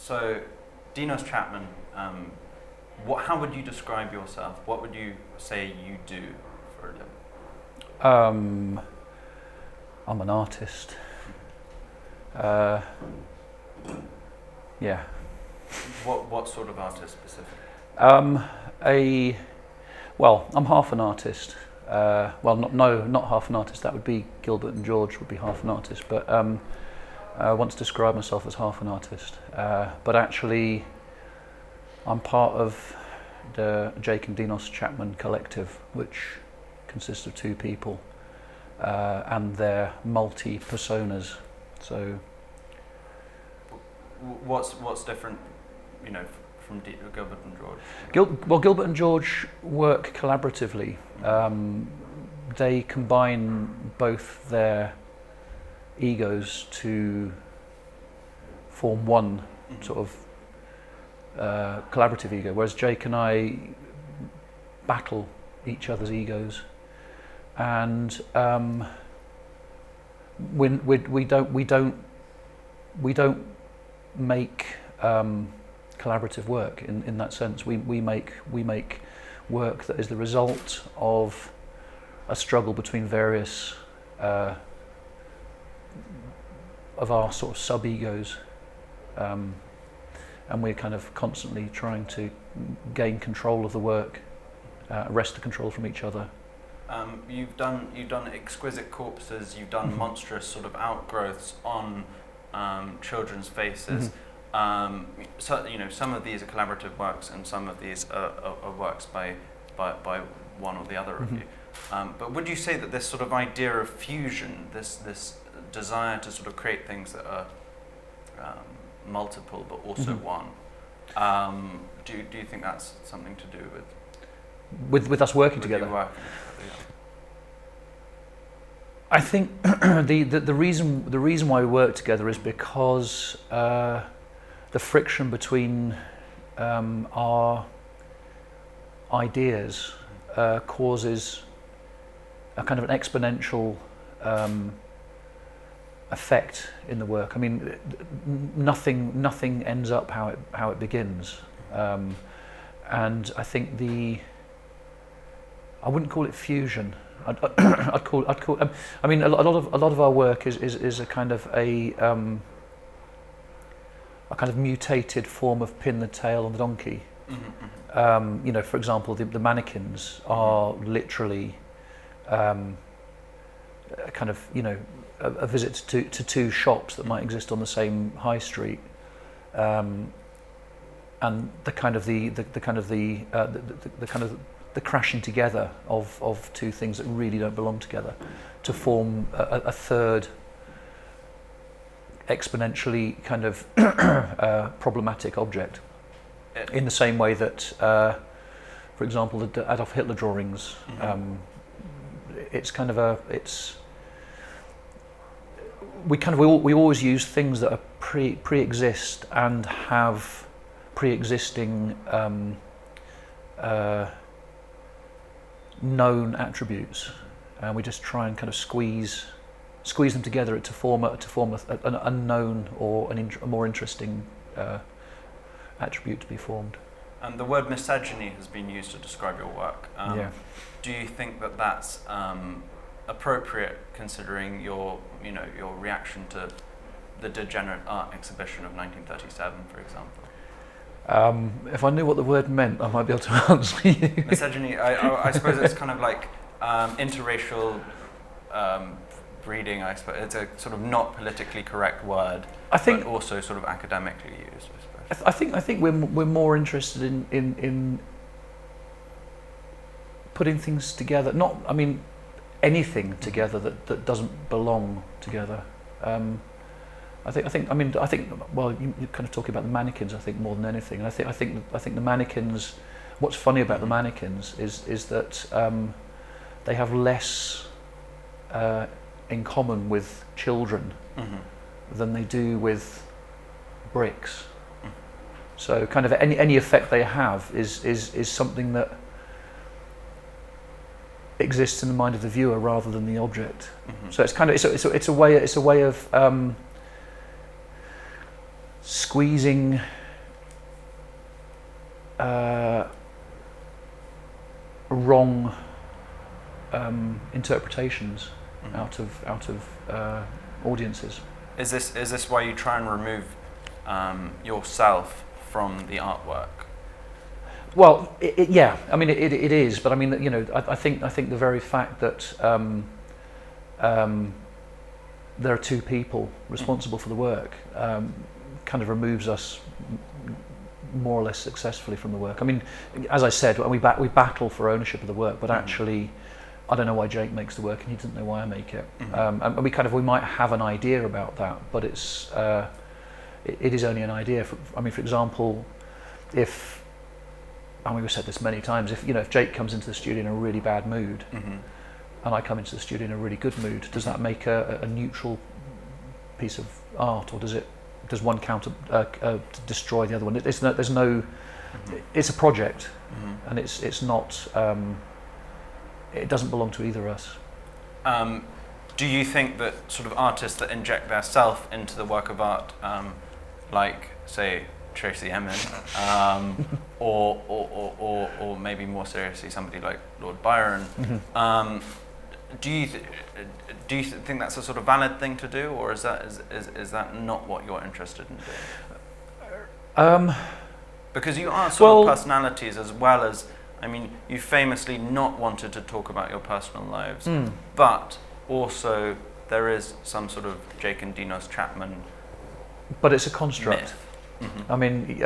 So, Dinos Chapman, how would you describe yourself? What would you say you do for a living? I'm an artist. Yeah. What sort of artist specifically? Well, I'm half an artist. Not half an artist. That would be Gilbert and George would be half an artist. But I want to describe myself as half an artist. But actually, I'm part of the Jake and Dinos Chapman collective, which consists of two people and their multi-personas. So, what's different, from Gilbert and George? Gilbert and George work collaboratively. They combine both their egos to form one sort of collaborative ego, whereas Jake and I battle each other's egos, and we don't make collaborative work in that sense. We make work that is the result of a struggle between various of our sort of sub-egos, and we're kind of constantly trying to gain control of the work, wrest the control from each other. You've done exquisite corpses. You've done monstrous sort of outgrowths on children's faces. So some of these are collaborative works, and some of these are works by one or the other of you. But would you say that this sort of idea of fusion, this desire to sort of create things that are multiple but also one, do you think that's something to do with us working together? I think the reason why we work together is because the friction between our ideas causes a kind of an exponential effect in the work. I mean, nothing ends up how it begins, and I think I wouldn't call it fusion. I'd call. I mean, a lot of our work is a kind of a kind of mutated form of pin the tail on the donkey. For example, the mannequins are literally kind of a visit to two shops that might exist on the same high street, and the crashing together of two things that really don't belong together to form a third exponentially kind of problematic object, in the same way that for example the Adolf Hitler drawings, we always use things that are pre-exist and have pre-existing known attributes, and we just try and kind of squeeze them together to form an unknown or a more interesting attribute to be formed. And the word misogyny has been used to describe your work. Do you think that that's appropriate, considering your reaction to the Degenerate Art exhibition of 1937, for example? If I knew what the word meant, I might be able to answer you. Misogyny, I suppose it's kind of like interracial breeding. I suppose it's a sort of not politically correct word, but also sort of academically used, I suppose. I think we're more interested in putting things together. Anything together that doesn't belong together. I think. Well, you're kind of talking about the mannequins. I think more than anything, and I think the mannequins. What's funny about the mannequins is that they have less in common with children than they do with bricks. So, kind of any effect they have is something that exists in the mind of the viewer rather than the object. So it's kind of it's a way of squeezing wrong interpretations out of audiences. Is this why you try and remove yourself from the artwork? Well, yeah. I mean, it is, but I mean, you know, I think the very fact that there are two people responsible for the work kind of removes us more or less successfully from the work. I mean, as I said, we battle for ownership of the work, but actually, I don't know why Jake makes the work, and he doesn't know why I make it. And we might have an idea about that, but it is only an idea. For example, and we've said this many times, if Jake comes into the studio in a really bad mood, and I come into the studio in a really good mood, does that make a neutral piece of art, or does one destroy the other one? It's a project, and it's not. It doesn't belong to either of us. Do you think that sort of artists that inject their self into the work of art, like say Tracy Emin, or maybe more seriously somebody like Lord Byron, do you think that's a sort of valid thing to do, or is that not what you're interested in doing? Because you are sort of personalities as well as, I mean, you famously not wanted to talk about your personal lives, but also there is some sort of Jake and Dinos Chapman. But it's a construct. Myth. I mean,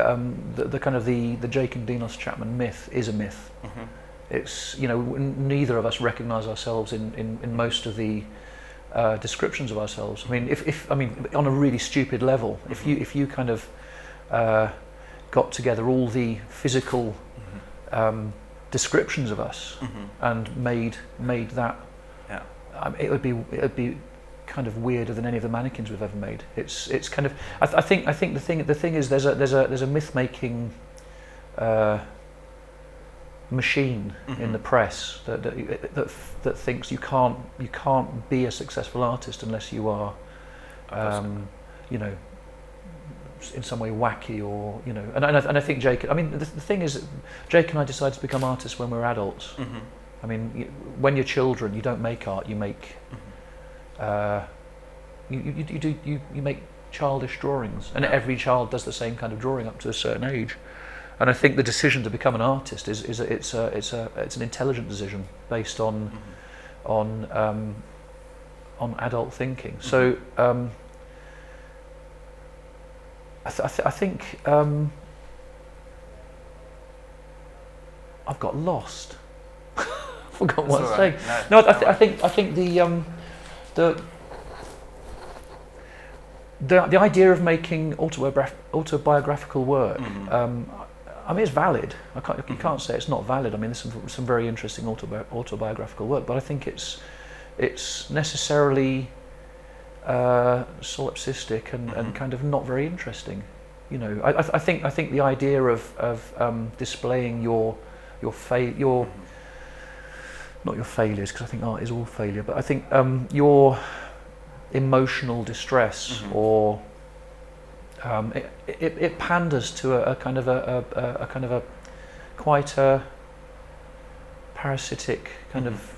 the kind of the Jake and Dinos Chapman myth is a myth. It's, you know, neither of us recognise ourselves in most of the descriptions of ourselves. I mean, if on a really stupid level, if you kind of got together all the physical descriptions of us and made that, it would be kind of weirder than any of the mannequins we've ever made. It's kind of, I think the thing is there's a myth making machine in the press that thinks you can't be a successful artist unless you are you know, in some way wacky, or you know, and I think Jake, I mean, the thing is, Jake and I decided to become artists when we were adults. I mean, when you're children, you don't make art, you make you make childish drawings, and every child does the same kind of drawing up to a certain age. And I think the decision to become an artist is an intelligent decision based on adult thinking. So I think I've got lost. Forgot what I was saying. No, I think the idea of making autobiographical work. I mean, it's valid. You can't say it's not valid. I mean, there's some very interesting autobiographical work, but I think it's necessarily solipsistic and kind of not very interesting. You know, I think the idea of displaying your not your failures, because I think art is all failure, but I think your emotional distress or it panders to a kind of a quite a parasitic kind of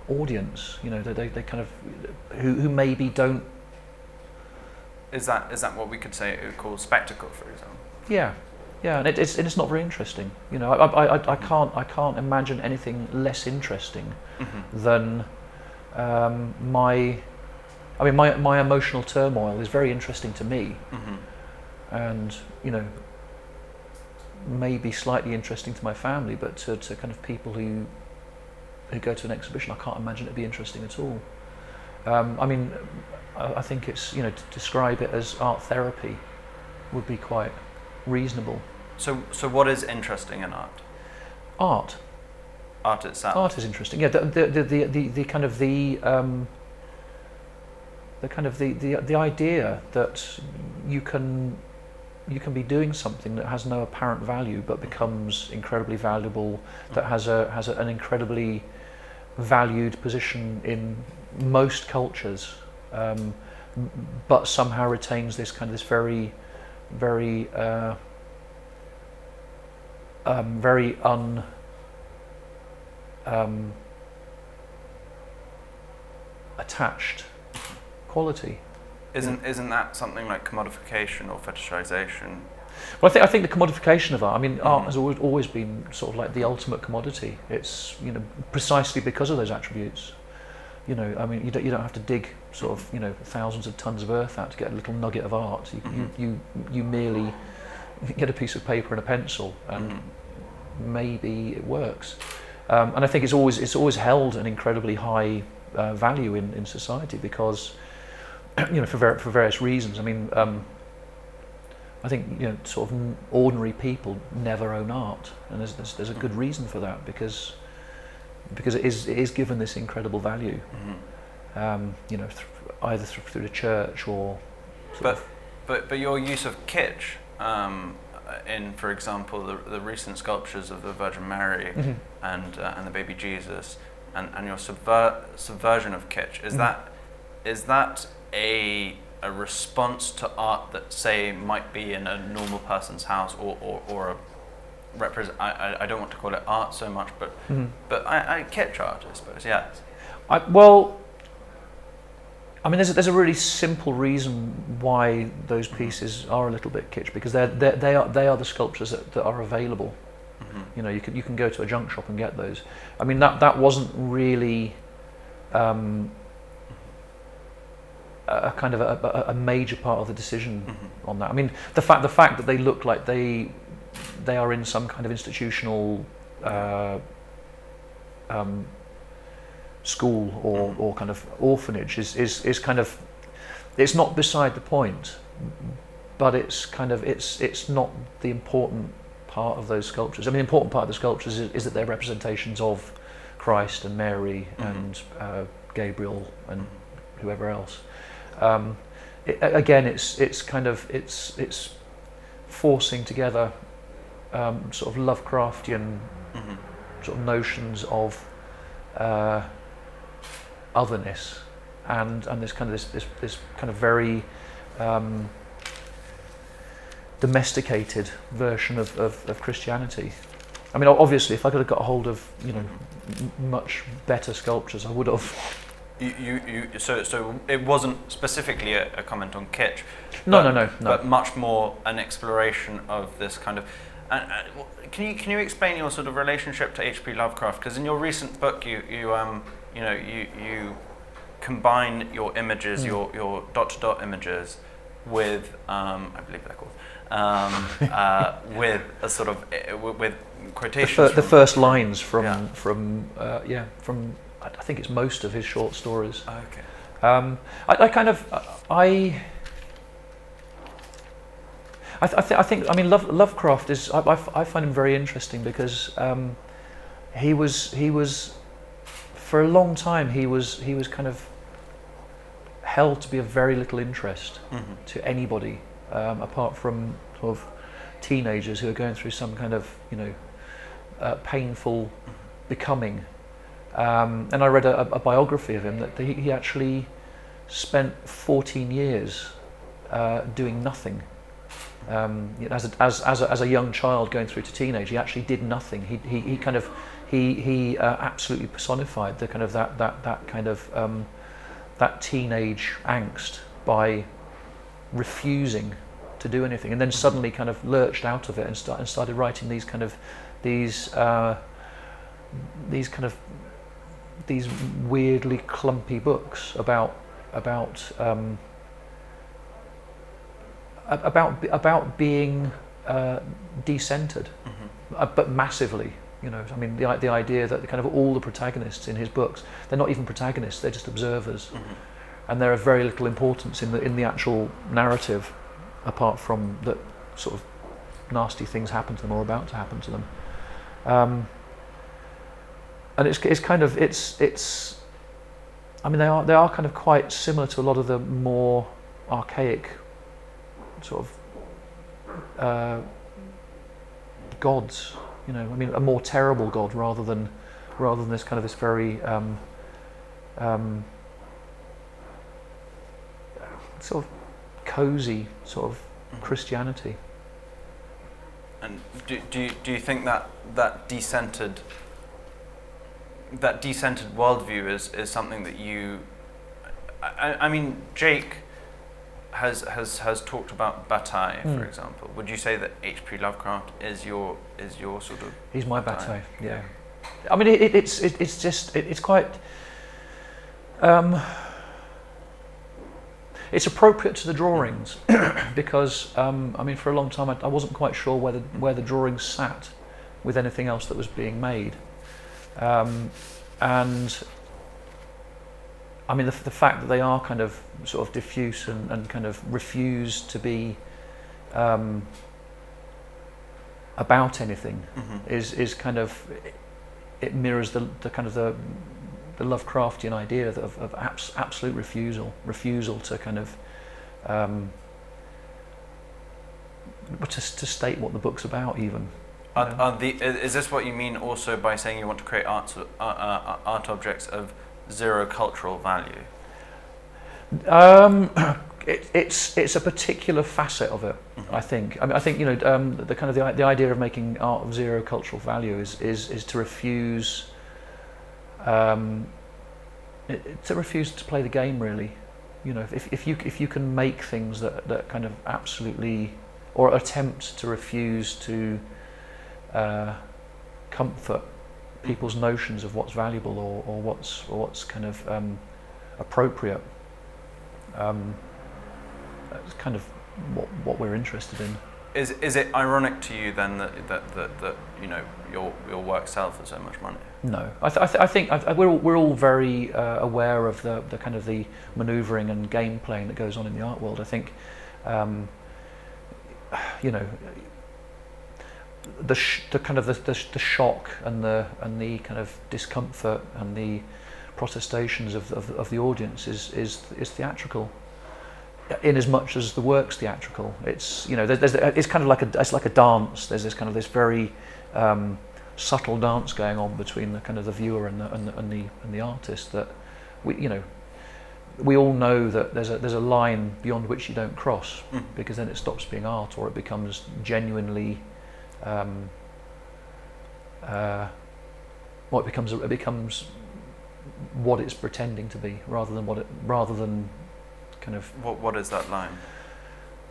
audience. You know, they kind of who maybe don't. Is that what we could say called spectacle, for example? Yeah, and it's not very interesting. You know, I can't imagine anything less interesting than my emotional turmoil is very interesting to me, and you know, maybe slightly interesting to my family, but to kind of people who go to an exhibition, I can't imagine it be interesting at all. I mean, I think it's, you know, to describe it as art therapy would be quite reasonable. So what is interesting in art? Art itself. Art is interesting. Yeah, the idea that you can be doing something that has no apparent value but becomes incredibly valuable, that has an incredibly valued position in most cultures, but somehow retains this very very very attached quality. Isn't that something like commodification or fetishization? Well, I think the commodification of art. I mean, art has always been sort of like the ultimate commodity. It's, you know, precisely because of those attributes. You know, I mean, you don't have to dig sort of, you know, thousands of tons of earth out to get a little nugget of art. You merely get a piece of paper and a pencil, and maybe it works. And I think it's always held an incredibly high value in society because, you know, for various reasons. I mean, I think, you know, sort of ordinary people never own art, and there's a good reason for that, because it is given this incredible value. You know, either through the church or. But your use of kitsch in, for example, the recent sculptures of the Virgin Mary and the baby Jesus, and your subversion of kitsch, is that a response to art that, say, might be in a normal person's house, or a I don't want to call it art so much, but I kitsch art, I suppose. Yes. Well, I mean, there's a really simple reason why those pieces are a little bit kitsch, because they are the sculptures that are available. You know, you can go to a junk shop and get those. I mean, that wasn't really a kind of a major part of the decision on that. I mean, the fact that they look like they are in some kind of institutional school or kind of orphanage is kind of, it's not beside the point, but it's kind of it's not the important part of those sculptures. I mean, the important part of the sculptures is that they're representations of Christ and Mary and Gabriel and whoever else. Again, it's kind of it's forcing together sort of Lovecraftian sort of notions of otherness and this kind of this kind of very domesticated version of Christianity. I mean, obviously, if I could have got a hold of, you know, much better sculptures, I would have. So it wasn't specifically a comment on kitsch. No. But much more an exploration of this kind of. Can you explain your sort of relationship to Hp Lovecraft? Because in your recent book, you combine your images, your dot-to-dot images, with I believe they're called, with a sort of with quotations. The first lines from I think it's most of his short stories. Okay. I think Lovecraft is. I find him very interesting because he was for a long time he was kind of held to be of very little interest to anybody apart from sort of teenagers who are going through some kind of, you know, painful becoming. And I read a biography of him that he actually spent 14 years doing nothing. As a young child going through to teenage, he actually did nothing. He absolutely personified the kind of that kind of that teenage angst by refusing to do anything, and then suddenly kind of lurched out of it and started writing these weirdly clumpy books about being decentered, but massively. You know, I mean, the idea that kind of all the protagonists in his books, they're not even protagonists; they're just observers, and they're of very little importance in the actual narrative, apart from that sort of nasty things happen to them or about to happen to them. And it's kind of it's. I mean, they are kind of quite similar to a lot of the more archaic sort of gods. You know, I mean, a more terrible god rather than this kind of this very sort of cozy, sort of Christianity. And do you think that decentered worldview is something that you? I mean, Jake has talked about Bataille, for example. Would you say that Hp Lovecraft is your sort of? He's my Bataille. Yeah. I mean, it's quite. It's appropriate to the drawings because I mean, for a long time I wasn't quite sure where the drawings sat with anything else that was being made, and I mean the fact that they are kind of sort of diffuse and kind of refuse to be about anything is kind of, it mirrors the kind of the Lovecraftian idea of absolute refusal to kind of to state what the book's about even. Is this what you mean also by saying you want to create art objects of zero cultural value? It's a particular facet of it. I think. I mean, I think the kind of the idea of making art of zero cultural value is to refuse. To refuse to play the game, really. If you can make things that kind of absolutely, or attempt to refuse to comfort people's notions of what's valuable or what's kind of appropriate. That's kind of what we're interested in. Is it ironic to you then that your work sells for so much money? No, I think we're all very aware of the kind of the manoeuvring and game playing that goes on in the art world. I think the kind of the shock and the kind of discomfort and the protestations of the audience is theatrical. In as much as the work's theatrical, it's it's kind of like a dance. There's this kind of this very subtle dance going on between the kind of the viewer and the artist that we all know that there's a line beyond which you don't cross, because then it stops being art or it becomes genuinely it becomes what it's pretending to be rather than kind of. What is that line?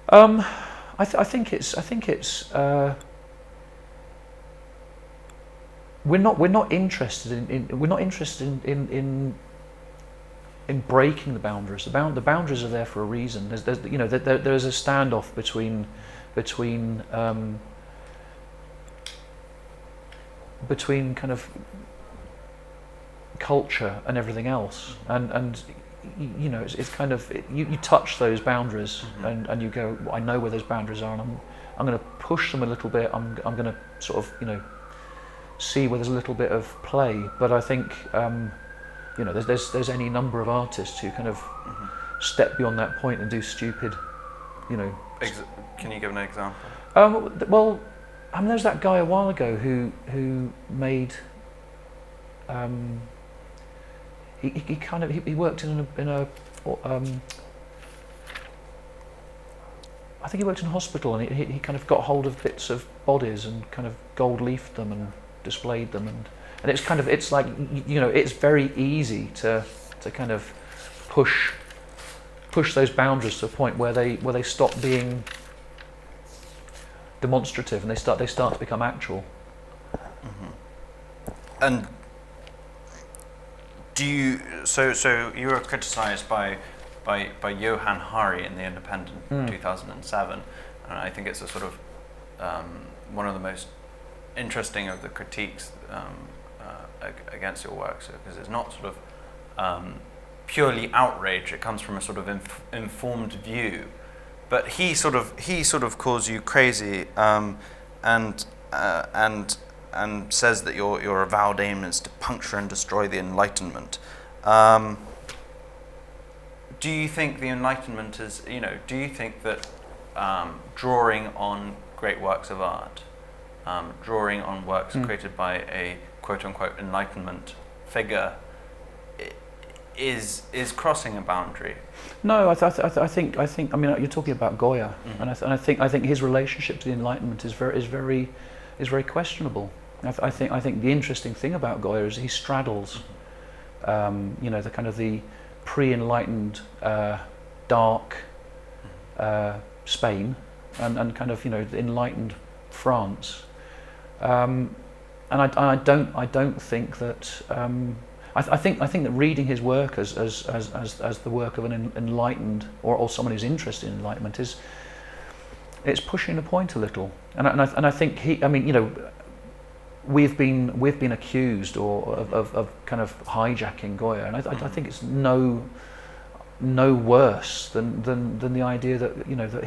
I think it's we're not interested in breaking the boundaries. The boundaries are there for a reason. There's a standoff between kind of culture and everything else, and it's kind of you touch those boundaries and you go, I know where those boundaries are, and I'm going to push them a little bit. I'm going to sort of see where there's a little bit of play. But I think there's any number of artists who kind of step beyond that point and do stupid, Can you give an example? Well, I mean, there's that guy a while ago who made. He worked in a I think he worked in a hospital, and he kind of got hold of bits of bodies and kind of gold leafed them and displayed them, and it's like it's very easy to kind of push those boundaries to a point where they stop being demonstrative and they start to become actual. And do you so you were criticised by Johan Hari in The Independent in 2007, and I think it's a sort of one of the most interesting of the critiques against your work, because it's not sort of purely outrage. It comes from a sort of informed view, but he sort of calls you crazy and says that your avowed aim is to puncture and destroy the Enlightenment. Do you think the Enlightenment is, do you think that drawing on great works of art, drawing on works created by a quote-unquote Enlightenment figure, is crossing a boundary. No, I think. I mean, you're talking about Goya, and I think his relationship to the Enlightenment is very questionable. I think the interesting thing about Goya is he straddles, the kind of the pre-enlightened dark Spain and kind of the enlightened France, and I don't think that. I think that reading his work as the work of an enlightened or someone who's interested in enlightenment it's pushing the point a little, and I think we've been accused of kind of hijacking Goya, and I think it's no worse than the idea that that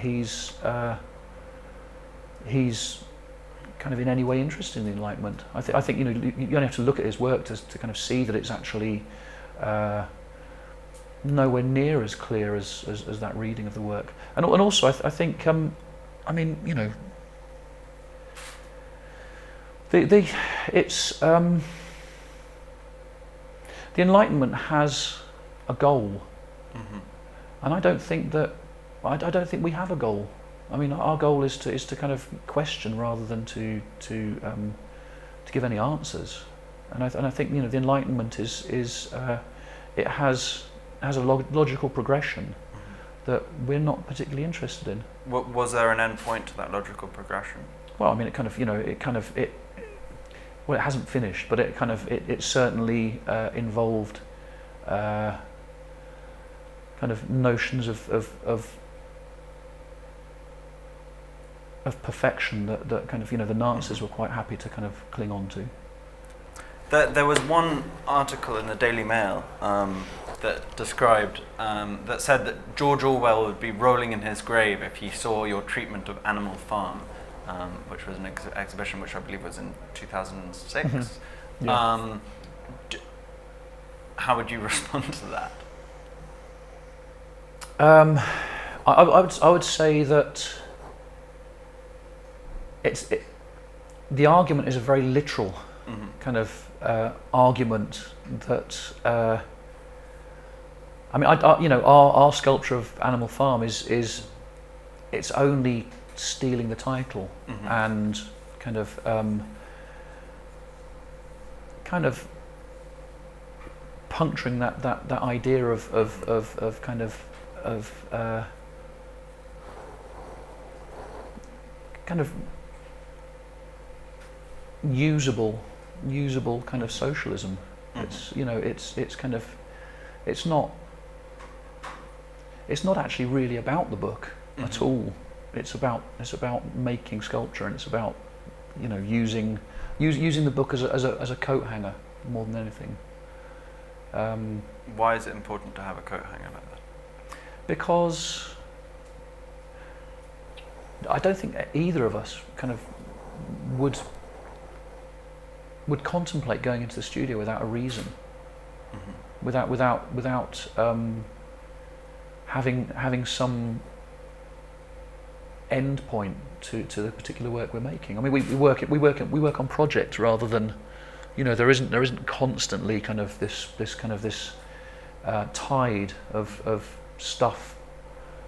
he's kind of in any way interested in the Enlightenment. I think you only have to look at his work to kind of see that it's actually nowhere near as clear as that reading of the work. And also I think the Enlightenment has a goal, and I don't think we have a goal. I mean, our goal is to kind of question rather than to give any answers, and I think the Enlightenment is it has a logical progression that we're not particularly interested in. Was there an end point to that logical progression? Well, I mean, it hasn't finished, but it certainly involved kind of notions of perfection that kind of the Nazis were quite happy to kind of cling on to. There was one article in the Daily Mail that described that said that George Orwell would be rolling in his grave if he saw your treatment of Animal Farm, which was an exhibition which I believe was in 2006. Yeah. How would you respond to that? I would say that the argument is a very literal kind of argument that our sculpture of Animal Farm is it's only stealing the title and kind of puncturing that idea of kind of usable kind of socialism. It's not actually really about the book at all. It's about making sculpture, and it's about using the book as a coat hanger more than anything. Why is it important to have a coat hanger like that? Because I don't think either of us kind of would contemplate going into the studio without a reason, without having some end point to the particular work we're making. I mean, we work on projects rather than, there isn't constantly kind of this tide of stuff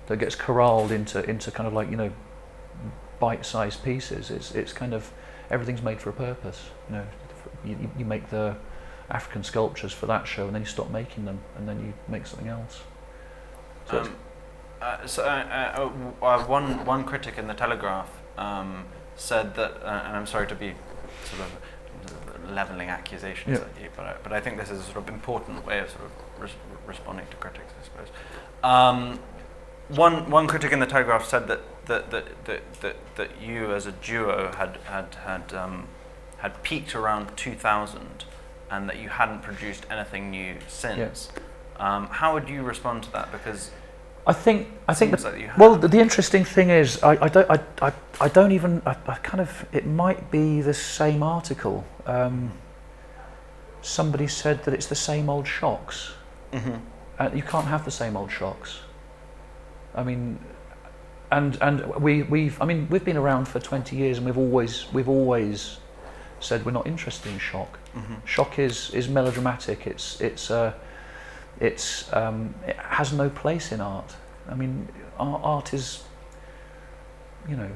that gets corralled into kind of like bite-sized pieces. It's kind of everything's made for a purpose. You make the African sculptures for that show, and then you stop making them, and then you make something else. One critic in the Telegraph said that, and I'm sorry to be sort of levelling accusations at you, but I think this is a sort of important way of sort of responding to critics, I suppose. One critic in the Telegraph said that you as a duo had peaked around 2000, and that you hadn't produced anything new since. How would you respond to that? Because I think the interesting thing is I don't even it might be the same article. Somebody said that it's the same old shocks. You can't have the same old shocks. I mean, and we've been around for 20 years, and we've always said we're not interested in shock. Shock is melodramatic. It's it has no place in art. I mean, art is, you know,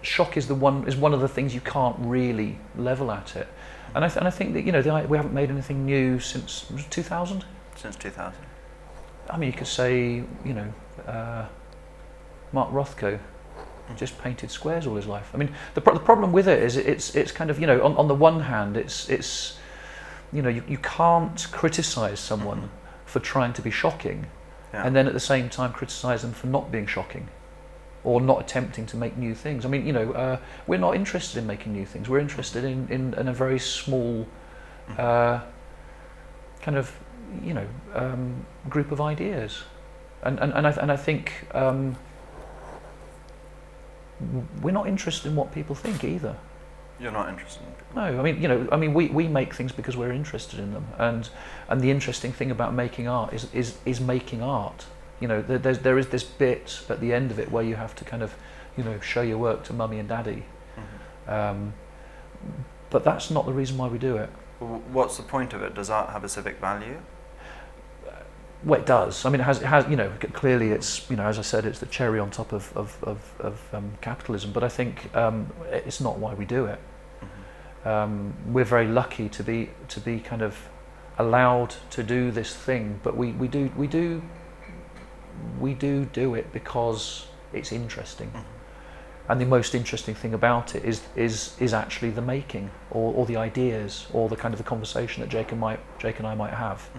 shock is one of the things you can't really level at it. And I think that, you know, we haven't made anything new since 2000. Since 2000. I mean, you could say, you know, Mark Rothko just painted squares all his life. I mean, the problem with it is it's kind of, you know, on the one hand, it's you know, you can't criticise someone for trying to be shocking, and then at the same time criticise them for not being shocking, or not attempting to make new things. I mean, you know, we're not interested in making new things. We're interested in a very small kind of, you know, group of ideas, and I think we're not interested in what people think either. You're not interested in people? No, I mean, you know, I mean, we make things because we're interested in them, and the interesting thing about making art is making art. You know, there is this bit at the end of it where you have to kind of, you know, show your work to mummy and daddy, but that's not the reason why we do it. What's the point of it? Does art have a civic value? Well, it does. I mean, it has. You know, clearly, it's, you know, as I said, it's the cherry on top of capitalism. But I think it's not why we do it. We're very lucky to be kind of allowed to do this thing, but we do it because it's interesting. And the most interesting thing about it is actually the making, or the ideas, or the kind of the conversation that Jake and I might have.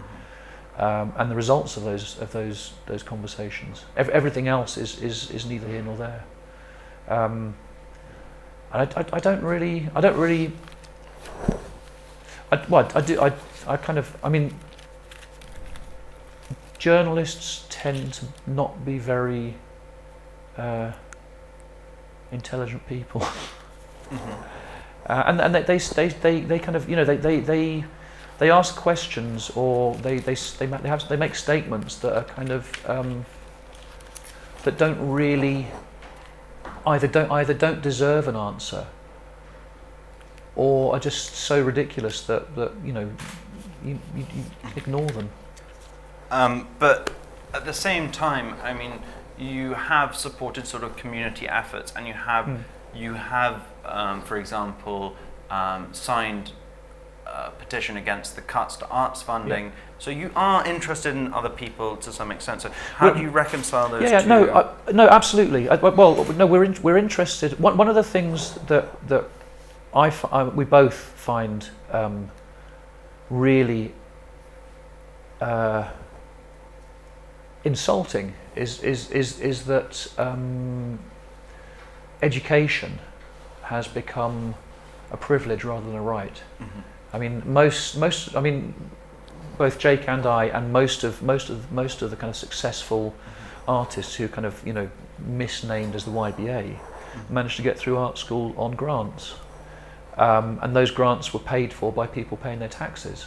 And the results of those conversations. Everything else is neither here nor there. And I don't really. I mean, journalists tend to not be very intelligent people, and they kind of, you know, they ask questions, or they make statements that are kind of that don't really either don't deserve an answer, or are just so ridiculous that you know, you ignore them. But at the same time, I mean, you have supported sort of community efforts, and you have for example, signed a petition against the cuts to arts funding. So you are interested in other people to some extent. So how do you reconcile those two? No, absolutely. We're interested. One of the things that we both find really insulting is that education has become a privilege rather than a right. I mean, I mean, both Jake and I, and most of the kind of successful artists who kind of, you know, misnamed as the YBA, managed to get through art school on grants, and those grants were paid for by people paying their taxes.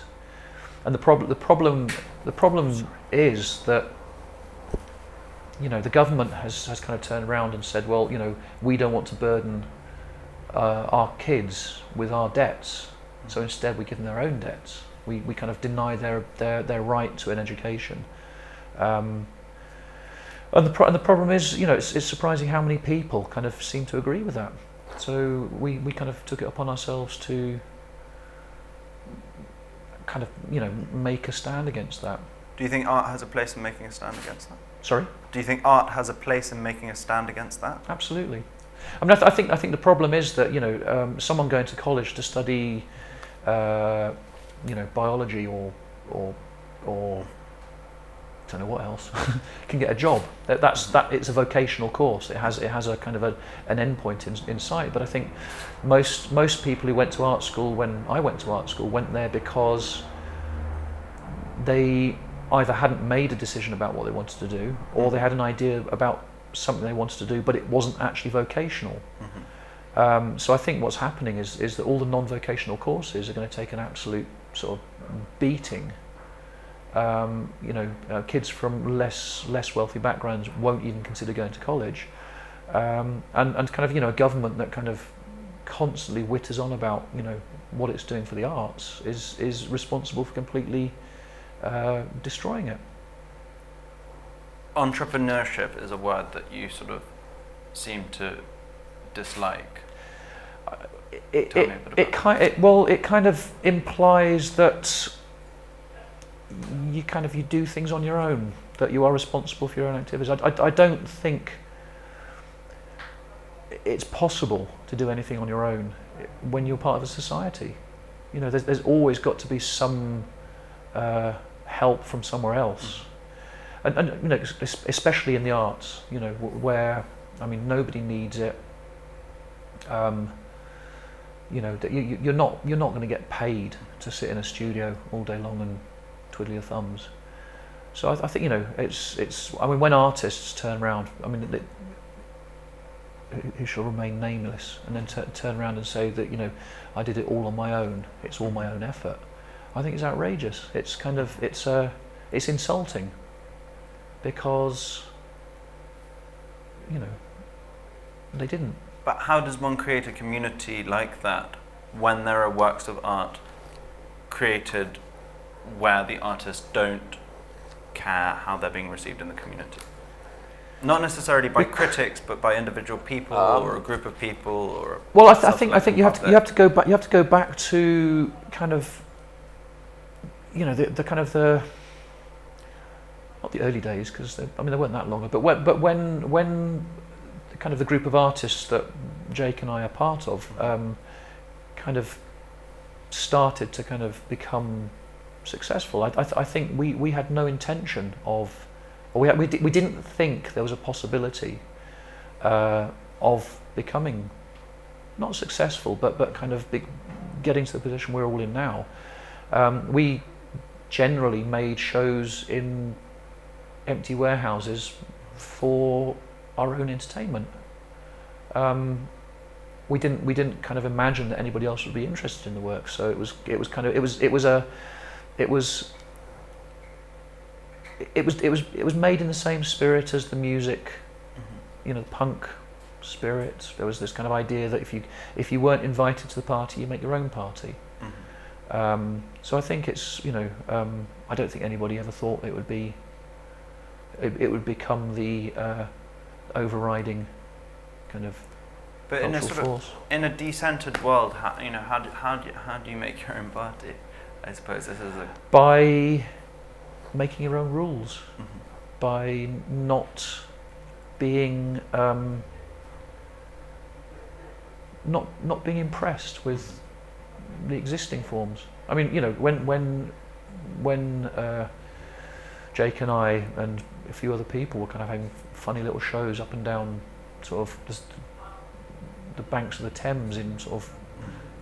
And the problem is that, you know, the government has kind of turned around and said, well, you know, we don't want to burden our kids with our debts, so instead we give them their own debts. We kind of deny their right to an education. And the problem is, you know, it's surprising how many people kind of seem to agree with that. So we kind of took it upon ourselves to kind of, you know, make a stand against that. Do you think art has a place in making a stand against that? Sorry? Do you think art has a place in making a stand against that? Absolutely. I mean, I think the problem is that, you know, someone going to college to study, you know, biology or I don't know what else, can get a job. It's a vocational course. It has a kind of an endpoint in sight. But I think most people who went to art school, when I went to art school, went there because they either hadn't made a decision about what they wanted to do, or they had an idea about something they wanted to do, but it wasn't actually vocational. So I think what's happening is that all the non-vocational courses are going to take an absolute sort of beating. You know, kids from less wealthy backgrounds won't even consider going to college, and kind of, you know, a government that kind of constantly witters on about, you know, what it's doing for the arts is responsible for completely destroying it. Entrepreneurship is a word that you sort of seem to dislike. It kind of implies that you do things on your own, that you are responsible for your own activities. I don't think it's possible to do anything on your own when you're part of a society. You know, there's always got to be some help from somewhere else, and you know, especially in the arts. You know, where nobody needs it. You know, you're not going to get paid to sit in a studio all day long and twiddle your thumbs. So I think, you know, it's. I mean, when artists turn around, who shall remain nameless, and then turn around and say that, you know, I did it all on my own. It's all my own effort. I think it's outrageous. It's kind of it's insulting, because, you know, they didn't. But how does one create a community like that when there are works of art created where the artists don't care how they're being received in the community? Not necessarily by critics, but by individual people or a group of people, or. Well, I think you have to go back. You have to go back to kind of, you know, the kind of the, not the early days, because they weren't that long ago. But when kind of the group of artists that Jake and I are part of kind of started to kind of become successful, I think we had no intention of, or we didn't think there was a possibility of becoming not successful, but kind of getting to the position we're all in now. We generally made shows in empty warehouses for our own entertainment. We didn't kind of imagine that anybody else would be interested in the work. So it was made in the same spirit as the music, you know, the punk spirit. There was this kind of idea that if you weren't invited to the party, you make your own party. So I think it's, you know, I don't think anybody ever thought it would become the overriding kind of. But in a sort of decentered world, how do you make your own party? I suppose this is by making your own rules, by not being not being impressed with the existing forms. I mean, you know, when Jake and I and a few other people were kind of having funny little shows up and down sort of just the banks of the Thames in sort of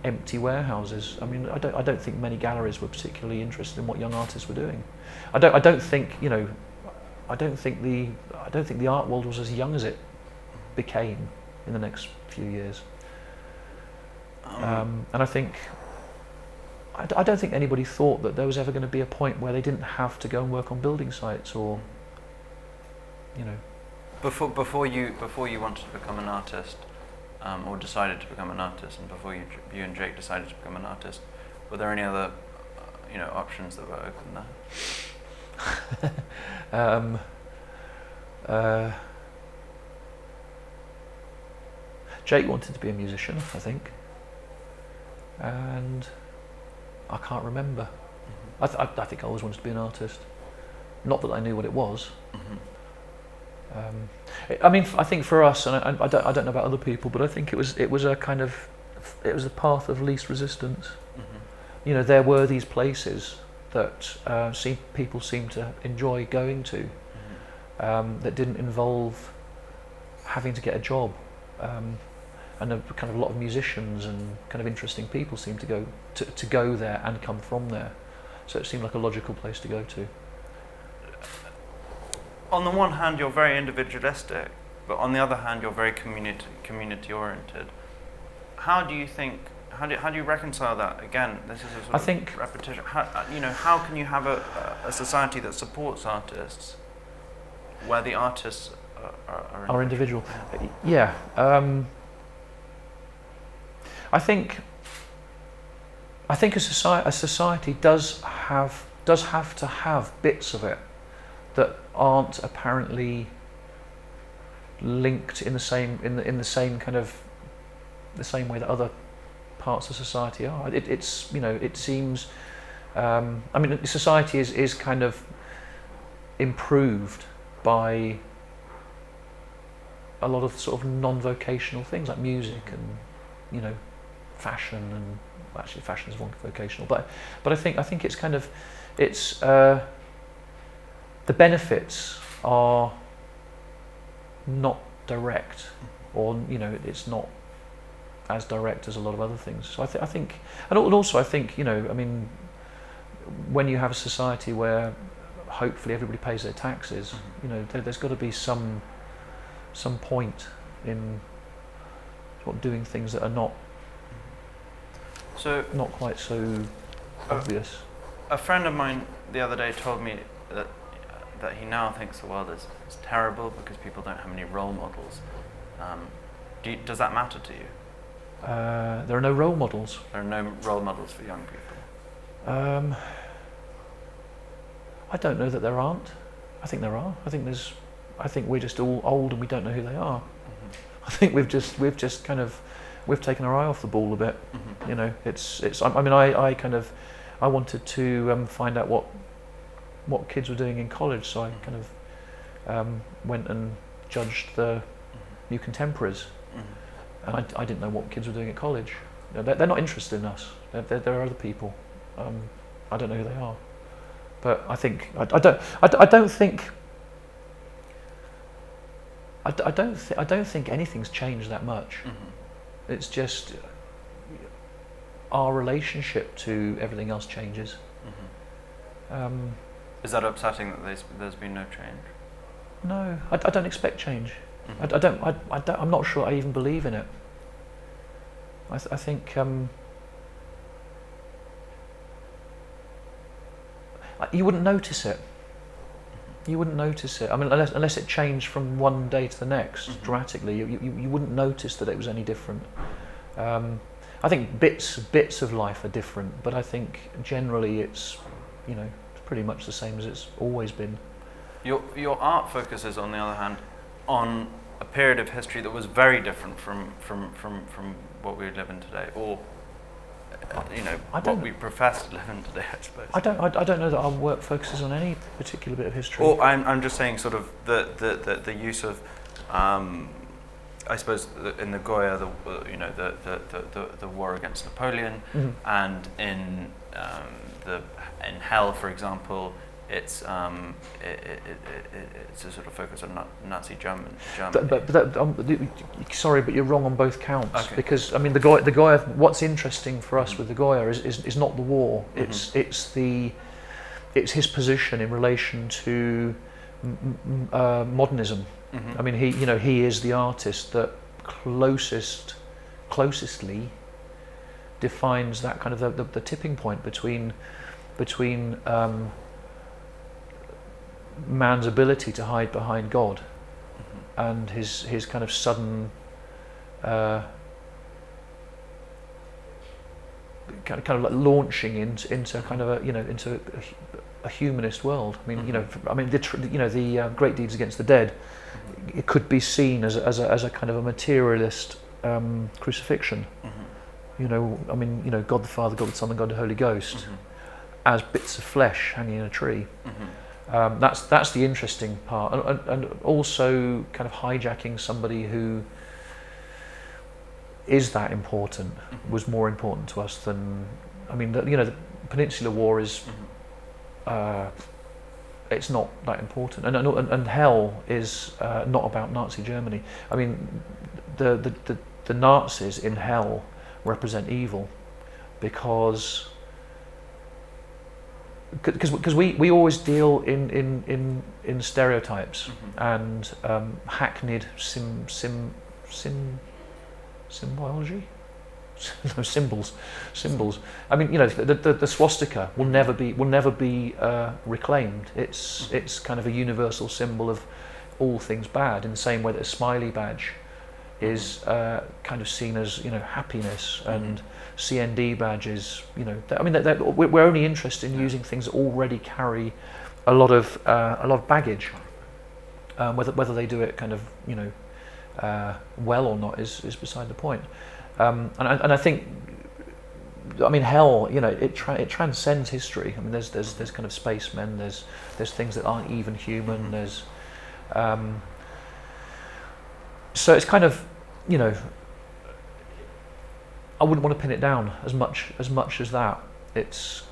empty warehouses. I mean, I don't think many galleries were particularly interested in what young artists were doing. I don't think, you know, I don't think the art world was as young as it became in the next few years. And I think I don't think anybody thought that there was ever going to be a point where they didn't have to go and work on building sites, or, you know. Before you wanted to become an artist, or decided to become an artist, and before you and Jake decided to become an artist, were there any other, you know, options that were open there? Jake wanted to be a musician, I think, and I can't remember. I think I always wanted to be an artist. Not that I knew what it was. I mean, I think for us, and I don't know about other people, but I think it was a kind of, it was a path of least resistance. You know, there were these places that people seemed to enjoy going to, that didn't involve having to get a job, and a kind of a lot of musicians and kind of interesting people seemed to go there and come from there. So it seemed like a logical place to go to. On the one hand, you're very individualistic, but on the other hand, you're very community oriented. How do you think? How do you reconcile that? Again, this is a sort of repetition. How can you have a society that supports artists, where the artists are individual? Yeah, I think a society does have does have to have bits of it that aren't apparently linked in the same in the same kind of the same way that other parts of society are. It's you know, it seems. I mean, society is kind of improved by a lot of sort of non-vocational things like music and, you know, fashion, and well, actually fashion is vocational, but I think it's kind of the benefits are not direct, or you know, it's not as direct as a lot of other things. So I think, and also I think, you know, I mean, when you have a society where hopefully everybody pays their taxes, you know, there's got to be some point in sort of doing things that are not quite so obvious. A friend of mine the other day told me that he now thinks the world is terrible because people don't have any role models. Does that matter to you? There are no role models. There are no role models for young people. I don't know that there aren't. I think there are. I think we're just all old and we don't know who they are. I think we've just kind of taken our eye off the ball a bit. You know, it's. I mean, I wanted to find out what kids were doing in college, so I kind of went and judged the new contemporaries, and I didn't know what kids were doing at college. You know, they're not interested in us. There are other people. I don't know who they are, but I think I don't think anything's changed that much. It's just our relationship to everything else changes. Is that upsetting that there's been no change? No, I don't expect change. I'm not sure I even believe in it. I think you wouldn't notice it. You wouldn't notice it. I mean, unless it changed from one day to the next dramatically, you wouldn't notice that it was any different. I think bits of life are different, but I think generally it's, you know, it's pretty much the same as it's always been. Your art focuses, on the other hand, on a period of history that was very different from what we live in today, or you know, what we profess to live in today, I suppose. I don't know that our work focuses on any particular bit of history. Or I'm just saying, sort of the use of, I suppose, in the Goya, the war against Napoleon, and in Hell, for example, it's a sort of focus on Nazi Germany. Sorry, but you're wrong on both counts. Okay. Because I mean, the Goya. What's interesting for us with the Goya is not the war. It's his position in relation to modernism. I mean, he is the artist that closestly defines that kind of the tipping point between man's ability to hide behind God and his kind of sudden kind of like launching into kind of into a humanist world. I mean, the great deeds against the dead, it could be seen as a kind of a materialist crucifixion. You know, I mean, you know, God the Father, God the Son, and God the Holy Ghost as bits of flesh hanging in a tree. That's the interesting part, and also kind of hijacking somebody who is that important was more important to us than, I mean, the Peninsular War is it's not that important, and Hell is not about Nazi Germany. I mean, the Nazis in Hell represent evil because we always deal in stereotypes and hackneyed symbology. No, symbols. I mean, you know, the swastika will never be reclaimed. It's kind of a universal symbol of all things bad, in the same way that a smiley badge is kind of seen as, you know, happiness, and CND badges. You know, I mean, we're only interested in using things that already carry a lot of baggage. Whether they do it kind of, you know, well or not is beside the point. And I think, I mean, hell, you know, it transcends history. I mean, there's kind of spacemen. There's things that aren't even human. There's so it's kind of, you know, I wouldn't want to pin it down as much as that. It's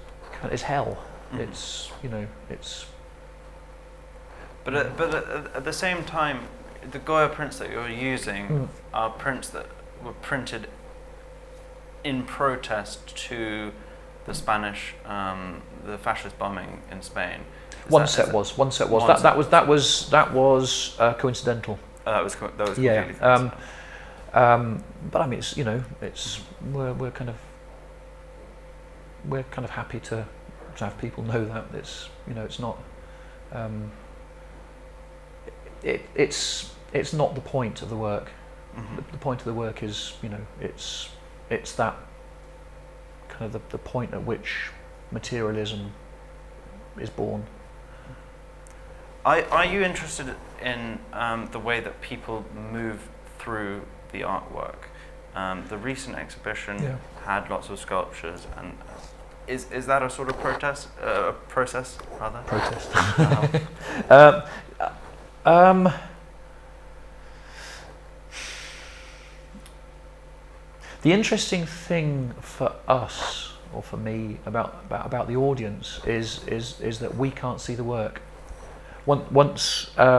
hell. It's, you know, it's. But at the same time, the Goya prints that you're using are prints that were printed in protest to the Spanish, the fascist bombing in Spain. One set was. That was coincidental. That was completely yeah. coincidental. But I mean, it's, you know, it's we're kind of happy to have people know that it's, you know, it's not. It's not the point of the work. The point of the work is, you know, it's that kind of the point at which materialism is born. Are you interested in the way that people move through the artwork? The recent exhibition had lots of sculptures, and is that a sort of process rather? Protest. The interesting thing for us, or for me, about the audience is that we can't see the work. Once, I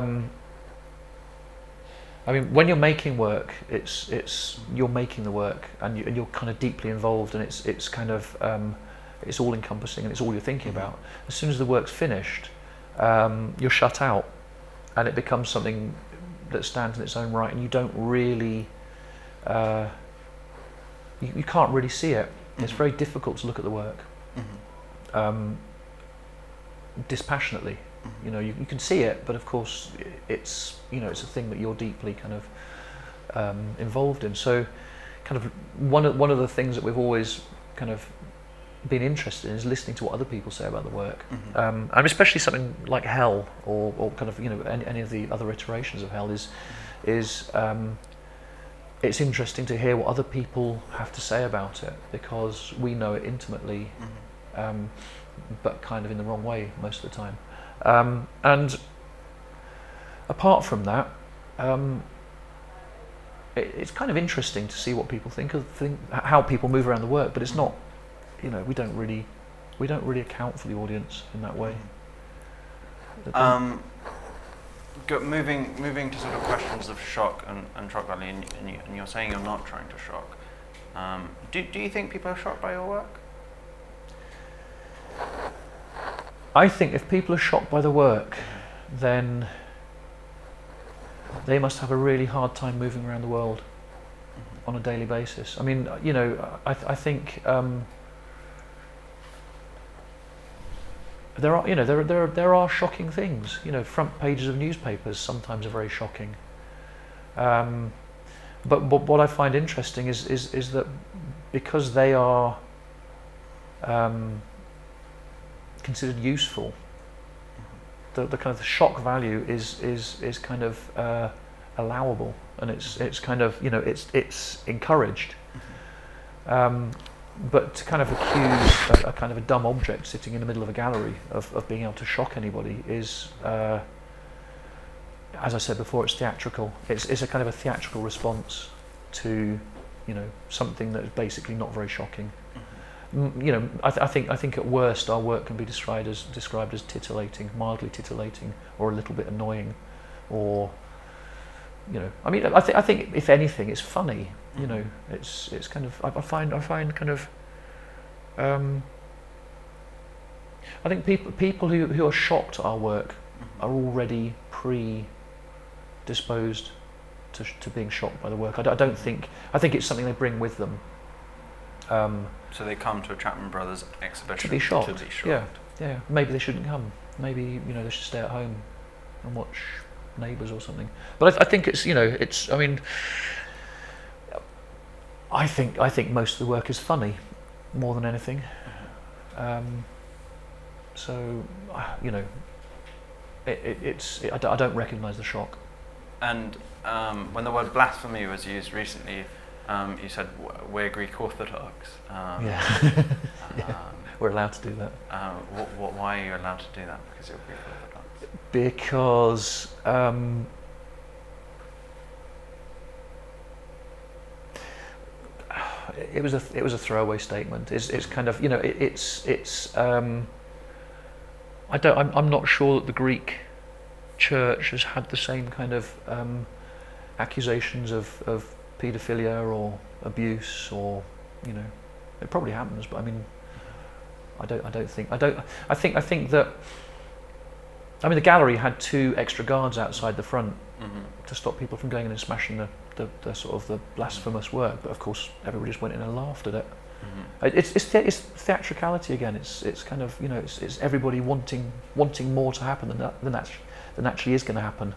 mean, when you're making work, it's you're making the work, and you're kind of deeply involved, and it's kind of it's all encompassing, and it's all you're thinking about. As soon as the work's finished, you're shut out, and it becomes something that stands in its own right, and you don't really. You can't really see it. It's very difficult to look at the work dispassionately. You know, you can see it, but of course it's, you know, it's a thing that you're deeply kind of involved in. So, kind of one of the things that we've always kind of been interested in is listening to what other people say about the work, and especially something like Hell, or kind of, you know, any of the other iterations of Hell is. It's interesting to hear what other people have to say about it, because we know it intimately, but kind of in the wrong way most of the time. And apart from that, it's kind of interesting to see what people think how people move around the work. But it's not, you know, we don't really account for the audience in that way. Moving to sort of questions of shock and shock value, and you're saying you're not trying to shock. Do you think people are shocked by your work? I think if people are shocked by the work, then they must have a really hard time moving around the world on a daily basis. I mean, you know, I think there are, you know, there are shocking things. You know, front pages of newspapers sometimes are very shocking. But what I find interesting is that because they are considered useful, the kind of the shock value is kind of allowable, and it's kind of, you know, it's encouraged. But to kind of accuse a kind of a dumb object sitting in the middle of a gallery of being able to shock anybody is, as I said before, it's theatrical. It's a kind of a theatrical response to, you know, something that is basically not very shocking. You know, I think at worst our work can be described as titillating, mildly titillating, or a little bit annoying, or, you know, I mean, I think if anything, it's funny. You know, it's kind of, I find kind of, I think people who are shocked at our work are already predisposed to being shocked by the work. I think it's something they bring with them. So they come to a Chapman Brothers exhibition to be shocked. Yeah. Maybe they shouldn't come. Maybe, you know, they should stay at home and watch Neighbours or something. But I think it's, you know, it's, I mean, I think most of the work is funny, more than anything. So, you know, I don't recognise the shock. And when the word blasphemy was used recently, you said we're Greek Orthodox. Yeah. We're allowed to do that. Why are you allowed to do that? Because you're Greek Orthodox? Because it was a throwaway statement. It's kind of, you know, I'm not sure that the Greek church has had the same kind of accusations of paedophilia or abuse, or, you know, it probably happens, but I mean, I think that, I mean, the gallery had 2 extra guards outside the front to stop people from going in and smashing the sort of the blasphemous work, but of course everybody just went in and laughed at it. It's theatricality again. It's kind of, you know, it's everybody wanting more to happen than actually is going to happen.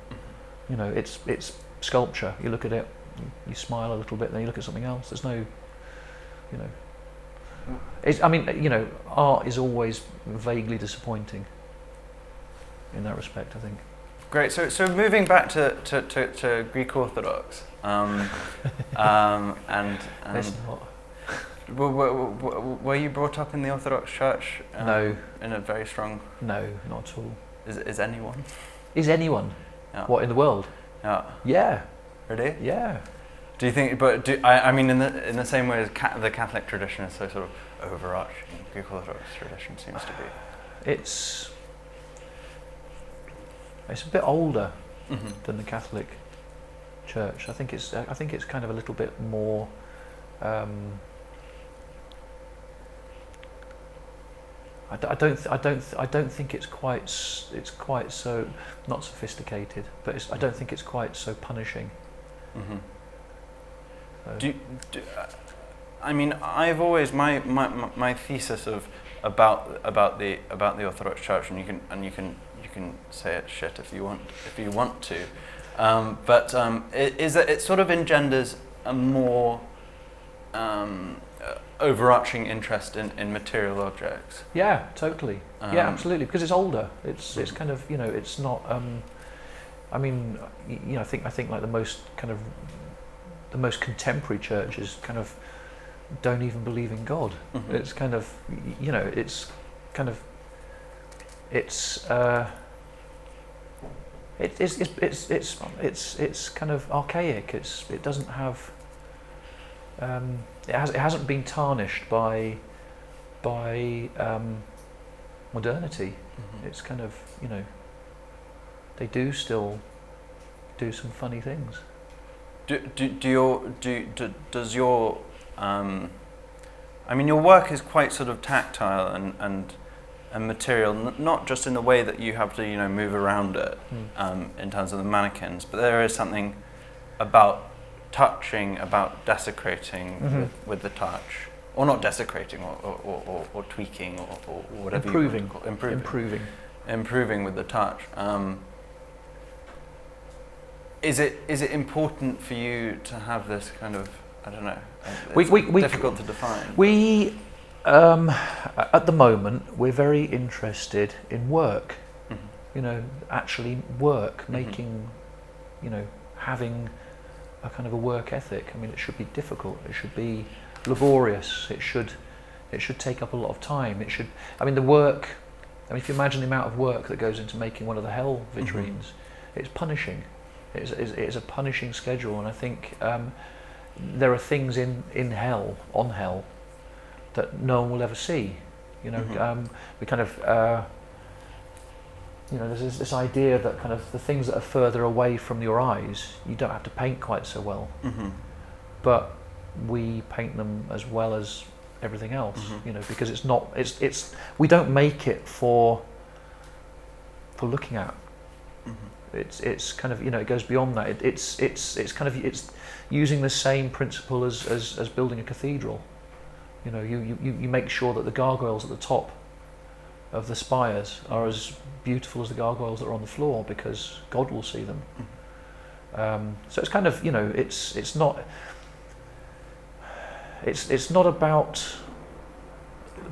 You know, it's sculpture. You look at it, you smile a little bit, then you look at something else. There's no, you know. I mean, you know, art is always vaguely disappointing in that respect, I think. Great. So moving back to Greek Orthodox, and It's not. were you brought up in the Orthodox Church? No. In a very strong. No, not at all. Is anyone? Is anyone? Yeah. What, in the world? Yeah. Yeah. Really? Yeah. Do you think? But I mean, in the same way as the Catholic tradition is so sort of overarching, Greek Orthodox tradition seems to be. It's a bit older than the Catholic Church. I think it's kind of a little bit more. I don't think it's quite so not sophisticated, but I don't think it's quite so punishing. So. I mean, I've always my thesis about the Orthodox Church, and you can say it's shit if you want to, but is that it sort of engenders a more overarching interest in material objects. Yeah, totally. Yeah, absolutely. Because it's older. It's kind of, you know, it's not. I mean, you know, I think like the most contemporary churches kind of don't even believe in God. It's kind of, you know, it's kind of, it's kind of archaic. It doesn't have. It hasn't been tarnished by modernity. It's kind of, you know, they do still do some funny things. Does your I mean, your work is quite sort of tactile and material, not just in the way that you have to, you know, move around it in terms of the mannequins, but there is something about touching, about desecrating with the touch, or not desecrating, or tweaking, or whatever. Improving with the touch. Is it important for you to have this kind of, I don't know, it's difficult to define. We at the moment we're very interested in work. You know, actually work, making, you know, having a kind of a work ethic. I mean, it should be difficult. It should be laborious. It should take up a lot of time. It should. I mean, the work. I mean, if you imagine the amount of work that goes into making one of the hell vitrines, it's punishing. It's a punishing schedule, and I think there are things in hell, on hell, that no one will ever see. You know, we kind of. You know, there's this idea that kind of the things that are further away from your eyes, you don't have to paint quite so well. But we paint them as well as everything else, you know, because it's not, we don't make it for looking at. It's kind of, you know, it goes beyond that. It's kind of, it's using the same principle as building a cathedral. You know, you make sure that the gargoyles at the top of the spires are as beautiful as the gargoyles that are on the floor, because God will see them. So it's kind of, you know, it's not. it's not about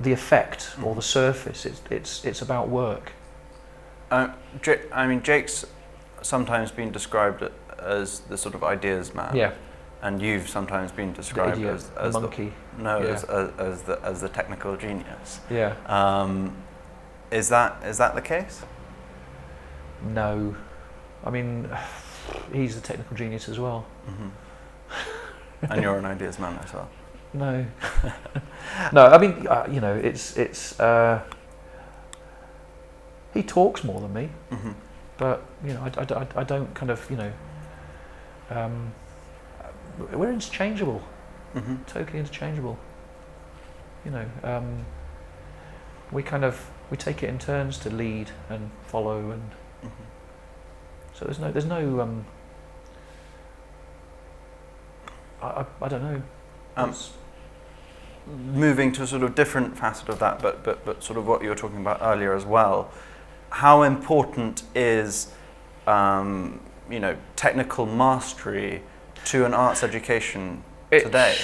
the effect or the surface. It's about work. I mean, Jake's sometimes been described as the sort of ideas man. Yeah. And you've sometimes been described the idiot, as monkey. As the technical genius. Yeah. Is that the case? No, I mean, he's the technical genius as well. Mm-hmm. And you're an ideas man as well. No, no. I mean, you know, it's. He talks more than me, mm-hmm. but you know, I don't kind of, you know. We're interchangeable, mm-hmm. totally interchangeable. You know, we take it in turns to lead and follow, and mm-hmm. so there's no. I don't know. Moving to a sort of different facet of that, but sort of what you were talking about earlier as well. How important is technical mastery to an arts education today?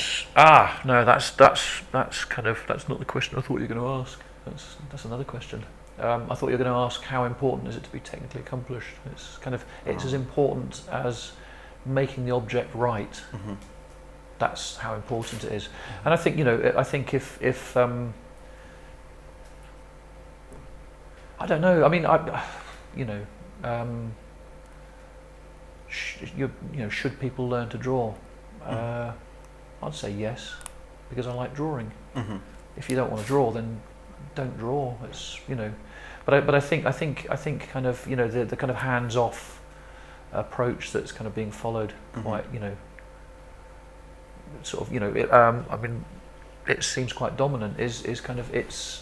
No, that's not the question I thought you were going to ask. That's another question. I thought you were going to ask how important is it to be technically accomplished. It's as important as making the object right. Mm-hmm. That's how important it is. And I think, you know, if I don't know. I mean, should people learn to draw? I'd say yes, because I like drawing. Mm-hmm. If you don't want to draw, then don't draw. It's, you know, but I think kind of, you know, the kind of hands-off approach that's kind of being followed, mm-hmm. quite, you know, sort of, you know, I mean, it seems quite dominant. Is kind of it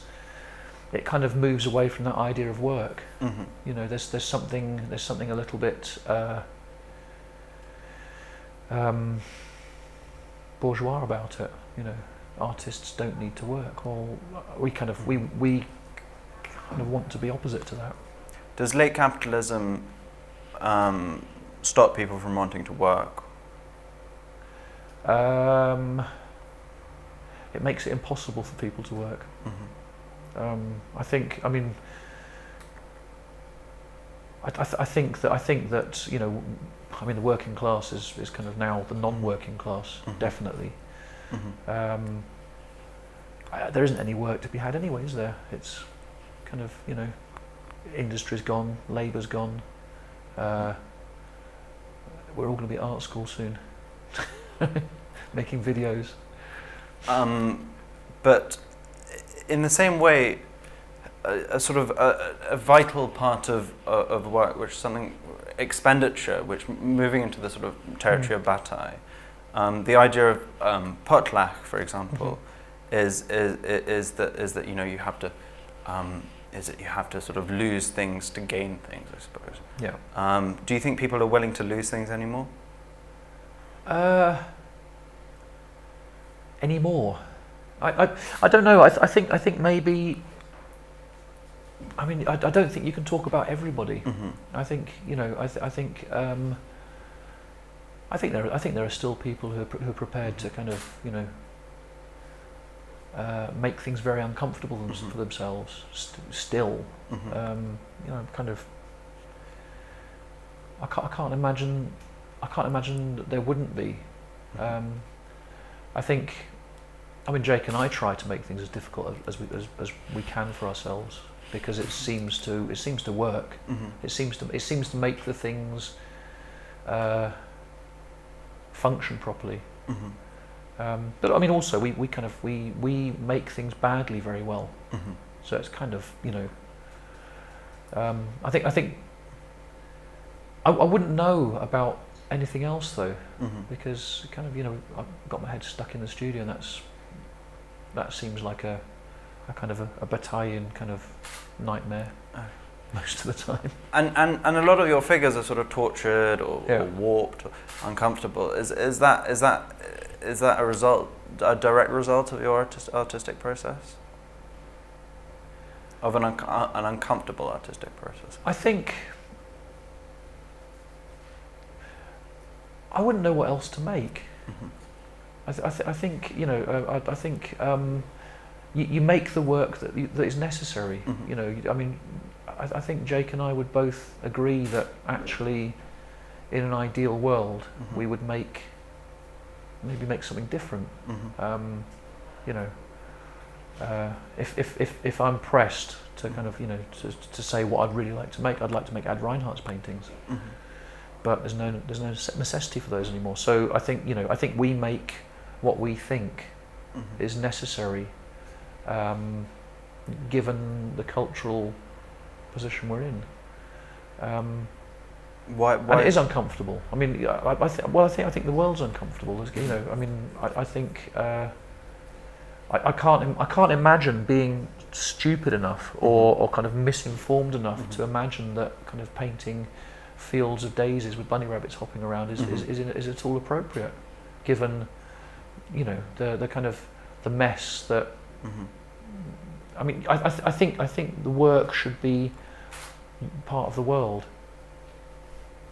kind of moves away from that idea of work. Mm-hmm. You know, there's something a little bit bourgeois about it. You know, artists don't need to work. Well, we kind of want to be opposite to that. Does late capitalism stop people from wanting to work? It makes it impossible for people to work. Mm-hmm. I think that you know, I mean, the working class is kind of now the non-working class, mm-hmm. definitely. Mm-hmm. There isn't any work to be had anyway, is there? It's kind of, you know, industry's gone, labour's gone. We're all going to be at art school soon, making videos. But in the same way, a sort of a vital part of work, which is something expenditure, which moving into the sort of territory of bataille, the idea of potlatch, for example, mm-hmm. is that you know you have to sort of lose things to gain things, I suppose. Yeah. Do you think people are willing to lose things anymore? Anymore? I don't know. I think maybe. I mean, I don't think you can talk about everybody. Mm-hmm. I think, you know, I think there are still people who are prepared to kind of, you know, make things very uncomfortable mm-hmm. for themselves. Still, mm-hmm. You know, kind of. I can't imagine that there wouldn't be. Mm-hmm. I think. I mean, Jake and I try to make things as difficult as we can for ourselves, because it seems to work. Mm-hmm. It seems to make the things function properly. Mm-hmm. But I mean, also we make things badly very well. Mm-hmm. So it's kind of, you know. I think I wouldn't know about anything else though, mm-hmm. because kind of, you know, I've got my head stuck in the studio, and that seems like a kind of a battalion kind of nightmare most of the time. And a lot of your figures are sort of tortured or warped or uncomfortable. Is that a direct result of your artistic process? Of an uncomfortable artistic process? I think I wouldn't know what else to make. Mm-hmm. I think I think you make the work that is necessary. I mean, I think Jake and I would both agree that actually, in an ideal world, we would maybe make something different. If I'm pressed to kind of to say what I'd really like to make, I'd like to make Ad Reinhardt's paintings, but there's no necessity for those anymore. So I think we make what we think is necessary, given the cultural position we're in. Why? And it is uncomfortable. I mean, I think the world's uncomfortable. I mean, I think I can't imagine being stupid enough or kind of misinformed enough to imagine that kind of painting fields of daisies with bunny rabbits hopping around is at all appropriate, given the kind of the mess that. I mean, I think the work should be part of the world.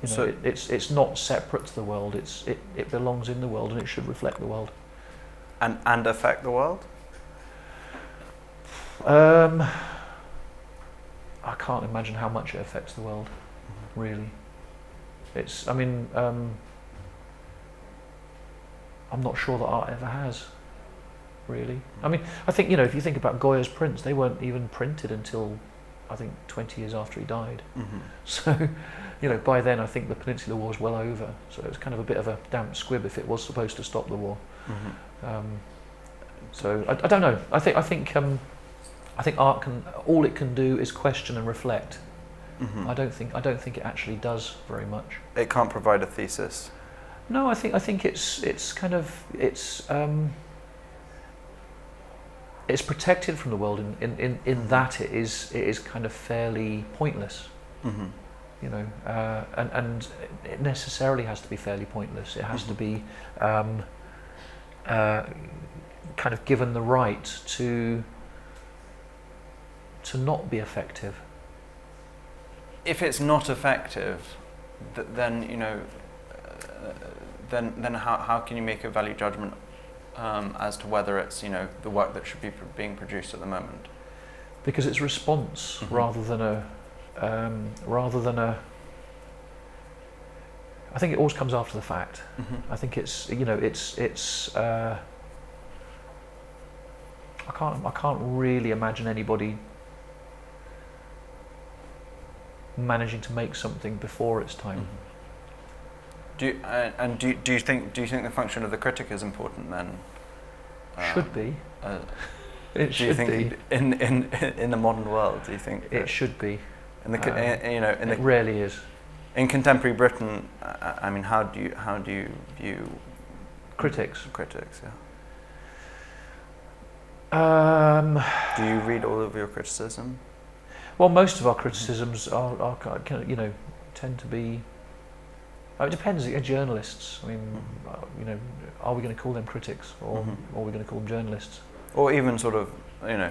So it's not separate to the world. It belongs in the world, and it should reflect the world. And affect the world. I can't imagine how much it affects the world. Really, I mean, I'm not sure that art ever has. Really, I mean, I think if you think about Goya's prints, they weren't even printed until I think 20 years after he died. So, by then I think the Peninsular War was well over. So it was kind of a bit of a damp squib if it was supposed to stop the war. So I don't know. I think art all it can do is question and reflect. I don't think it actually does very much. It can't provide a thesis. No, I think it's kind of it's protected from the world in that it is kind of fairly pointless. And it necessarily has to be fairly pointless. It has to be kind of given the right to not be effective. If it's not effective, then then how can you make a value judgment as to whether it's the work that should be being produced at the moment? Because it's response rather than a. I think it always comes after the fact. I think it's I can't really imagine anybody managing to make something before its time. Do you think the function of the critic is important then? Should be. It do you should think be. In the modern world? Do you think it should be? It rarely is. In contemporary Britain, I mean, how do you view critics? Critics, yeah. Do you read all of your criticism? Well, most of our criticisms are tend to be. It depends. Journalists. I mean, are we going to call them critics or are we going to call them journalists? Or even sort of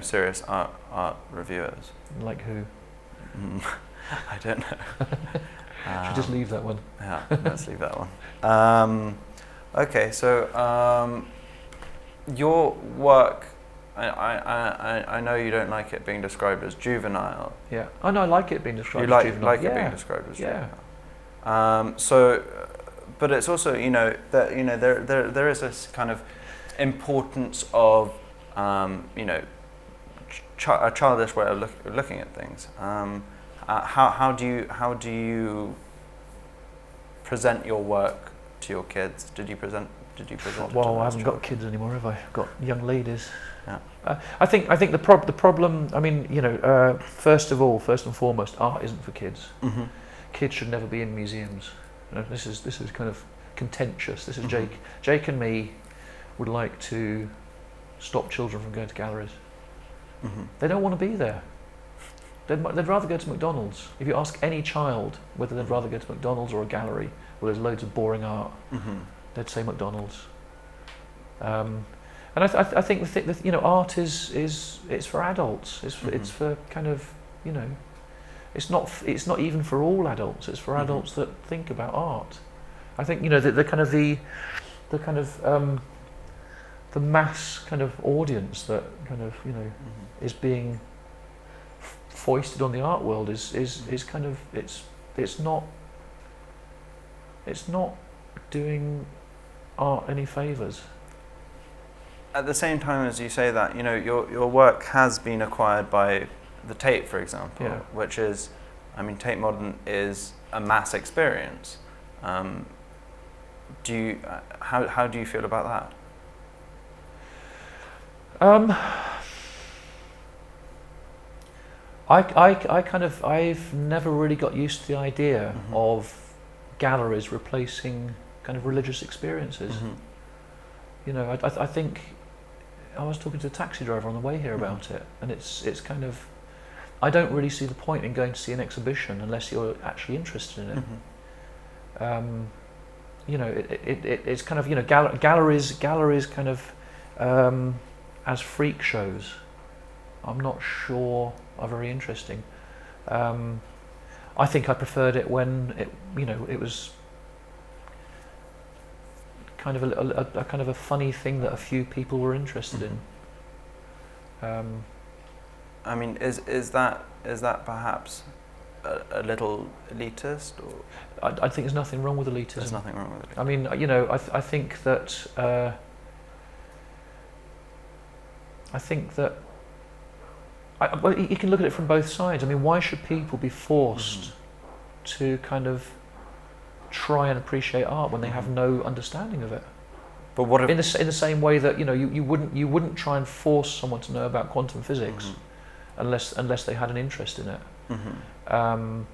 serious art reviewers. Like who? I don't know. Should just leave that one. Yeah, let's leave that one. Okay, so your work, I know you don't like it being described as juvenile. Yeah. Oh no, I like it being described as juvenile. Like it being described as juvenile. So, but it's also that there is this kind of importance of a childish way of looking at things. How do you present your work to your kids? Did you present it to them? Well, I haven't got kids anymore, have I? I've got young ladies. Yeah. I think the problem. I mean, first and foremost, art isn't for kids. Kids should never be in museums. This is kind of contentious. This is Jake and me would like to stop children from going to galleries. They don't want to be there. They'd rather go to McDonald's. If you ask any child whether they'd rather go to McDonald's or a gallery where there's loads of boring art, they'd say McDonald's. And I think art is for adults. It's for kind of it's not even for all adults. It's for adults that think about art. I think the kind of the mass kind of audience that kind of is being foisted on the art world is kind of it's not doing art any favours. At the same time as you say that, your work has been acquired by the Tate, for example, which is, Tate Modern is a mass experience. How do you feel about that? I've never really got used to the idea of galleries replacing kind of religious experiences. I think I was talking to a taxi driver on the way here about it, and it's kind of, I don't really see the point in going to see an exhibition unless you're actually interested in it. It's kind of galleries kind of as freak shows, I'm not sure are very interesting. I think I preferred it when it was kind of a kind of a funny thing that a few people were interested in. Is that perhaps a little elitist? Or I think there's nothing wrong with elitism. There's nothing wrong with it. I think that well, you can look at it from both sides. Why should people be forced to kind of try and appreciate art when they have no understanding of it? But what if, in the same way that you wouldn't try and force someone to know about quantum physics unless they had an interest in it. And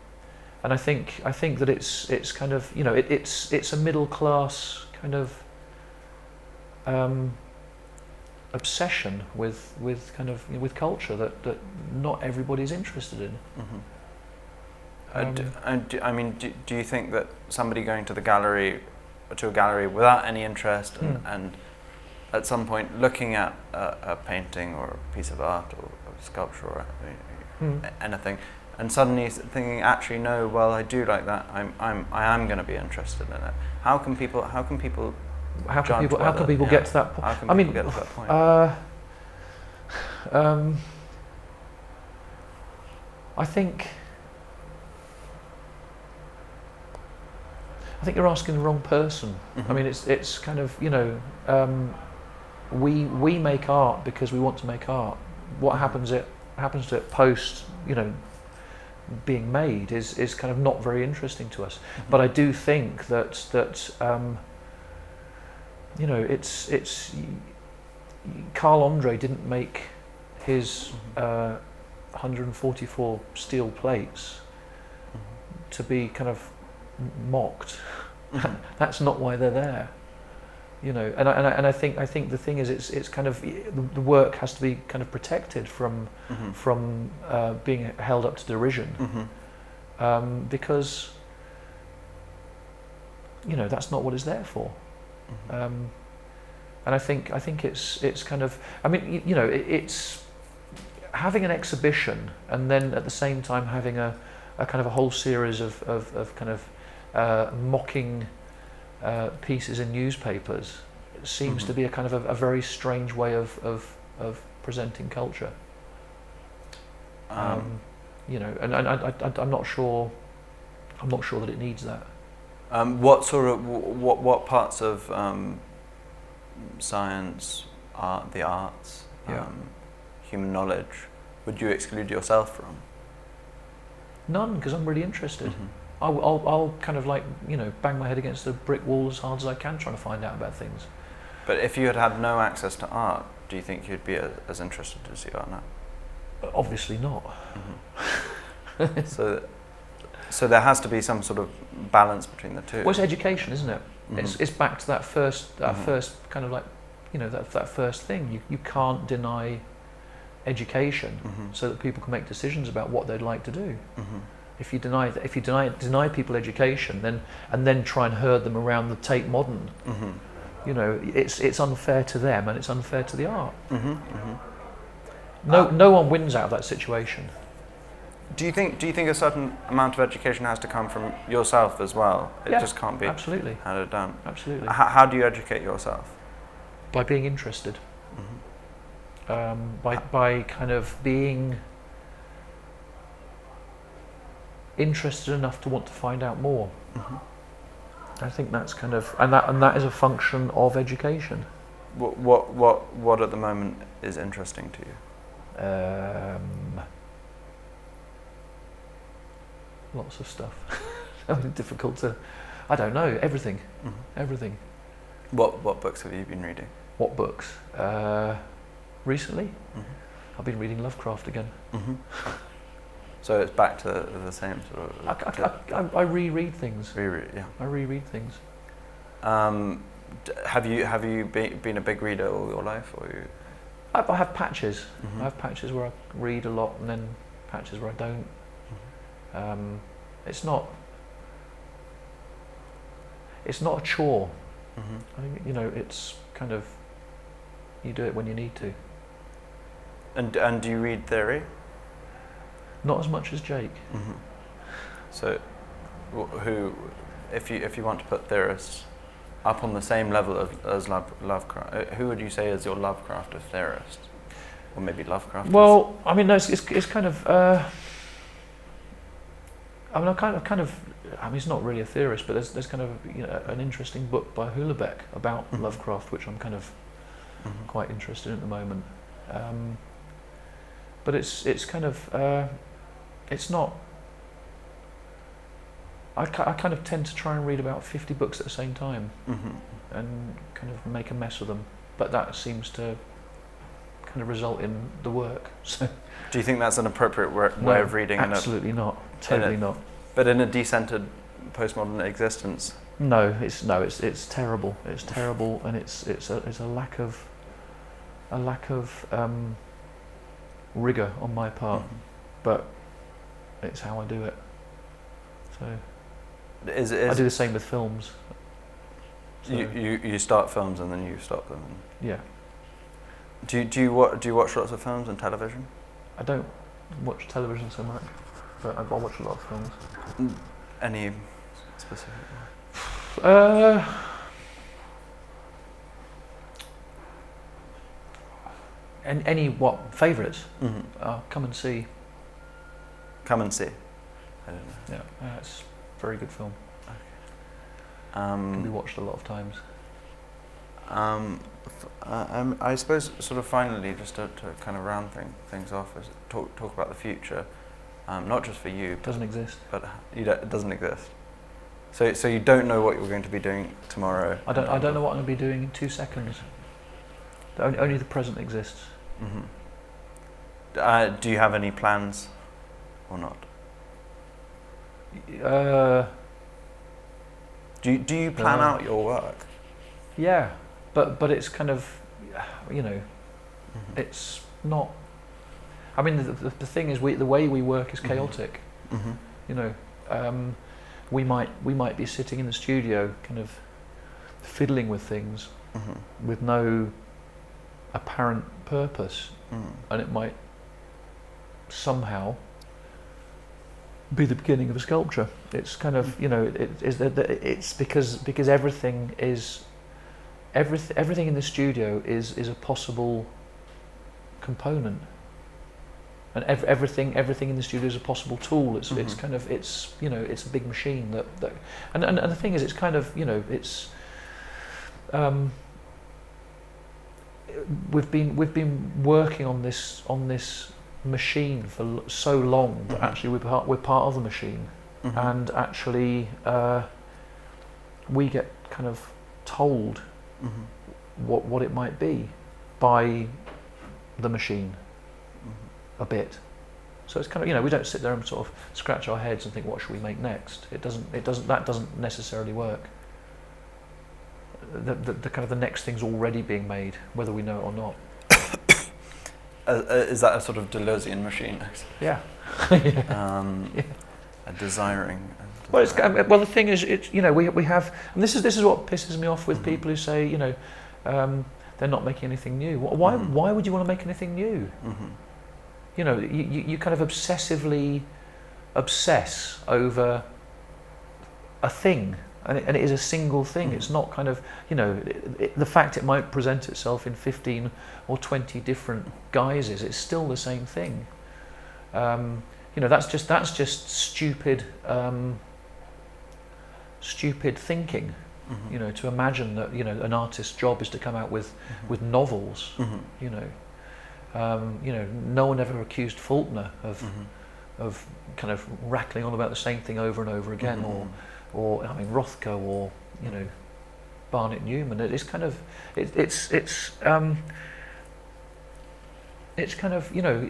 I think that it's kind of it's a middle class kind of obsession with kind of with culture that not everybody's interested in. Do you think that somebody going to a gallery without any interest and at some point looking at a painting or a piece of art or a sculpture or anything, and suddenly thinking, actually no, well, I do like that, I am going to be interested in it? How can people get to that point? How can people get to that point? I think you're asking the wrong person. It's kind of we make art because we want to make art. What happens to it post being made is kind of not very interesting to us. But I do think that it's Carl Andre didn't make his 144 steel plates to be kind of mocked. That's not why they're there. And I think the thing is it's kind of the work has to be kind of protected from being held up to derision, because that's not what it's there for. And I think it's kind of it's having an exhibition and then at the same time having a kind of a whole series of kind of mocking pieces in newspapers seems to be a kind of a very strange way of presenting culture. And I'm not sure that it needs that. What parts of science, art, the arts, human knowledge would you exclude yourself from? None, because I'm really interested. I'll kind of bang my head against the brick wall as hard as I can trying to find out about things. But if you had no access to art, do you think you'd be as interested as you are now? Obviously not. So there has to be some sort of balance between the two. Well, it's education, isn't it? It's back to that first kind of that first thing. You can't deny education so that people can make decisions about what they'd like to do. If you deny people education, then try and herd them around the Tate Modern, it's unfair to them and it's unfair to the art. No one wins out of that situation. Do you think a certain amount of education has to come from yourself as well? It just can't be absolutely handed down. Absolutely. How do you educate yourself? by being interested, by kind of being interested enough to want to find out more. I think that's kind of, and that is a function of education. What at the moment is interesting to you? Lots of stuff. Difficult to, I don't know, everything. Everything. What books have you been reading? What books? Recently? I've been reading Lovecraft again. So it's back to the same sort of... I reread things. Yeah. I reread things. Have you been a big reader all your life, or you? I have patches. I have patches where I read a lot, and then patches where I don't. It's not a chore. I think, you know, it's kind of, you do it when you need to. And do you read theory? Not as much as Jake. So, who, if you want to put theorists up on the same level as Lovecraft, who would you say is your Lovecraft of theorist, or maybe Lovecraft? Well, I mean, no, it's kind of. I mean, I mean, it's not really a theorist, but there's kind of, you know, an interesting book by Houellebecq about Lovecraft, which I'm kind of quite interested in at the moment. But it's kind of, it's not. I kind of tend to try and read about 50 books at the same time, and kind of make a mess of them. But that seems to kind of result in the work. So, do you think that's an appropriate way of reading? Absolutely not. Totally not. But in a decentered postmodern existence. No, it's terrible. It's terrible, and it's a lack of rigor on my part. But it's how I do it. So. I do the same with films. So you start films and then you stop them. Yeah. Do you watch lots of films and television? I don't watch television so much, but I watch a lot of films. Any specific one? Any what favourites? Come and See. Come and See. I don't know. Yeah, it's a very good film. Okay. Can be watched a lot of times. I suppose, sort of finally, just to kind of round things off, is talk about the future, not just for you. Doesn't exist. But it doesn't exist. So you don't know what you're going to be doing tomorrow. I don't know what I'm going to be doing in 2 seconds. Only the present exists. Do you have any plans, or not? Do you plan out your work? Yeah, but it's kind of, you know, it's not. I mean, the thing is, the way we work is chaotic. You know, we might be sitting in the studio, kind of fiddling with things with no apparent purpose, and it might somehow be the beginning of a sculpture. It's kind of, you know, it's because everything in the studio is a possible component, and everything in the studio is a possible tool. It's kind of, it's, you know, it's a big machine that and the thing is, it's kind of, you know, it's we've been working on this machine for so long, but actually we're part of the machine, and actually we get kind of told what it might be by the machine a bit. So it's kind of, you know, we don't sit there and sort of scratch our heads and think, what should we make next? That doesn't necessarily work. The kind of the next thing's already being made, whether we know it or not. Is that a sort of Deleuzian machine? Yeah. A desiring. Well, the thing is, you know, we have, and this is what pisses me off with people who say, you know, they're not making anything new. Why would you want to make anything new? You know, you kind of obsessively obsess over a thing and it is a single thing. It's not kind of, you know, the fact it might present itself in 15 or 20 different guises, it's still the same thing. You know, that's just stupid stupid thinking. You know, to imagine that, you know, an artist's job is to come out with novels. You know, no one ever accused Faulkner of kind of rattling on about the same thing over and over again, or I mean Rothko, or, you know, Barnett Newman. It's kind of it's kind of, you know,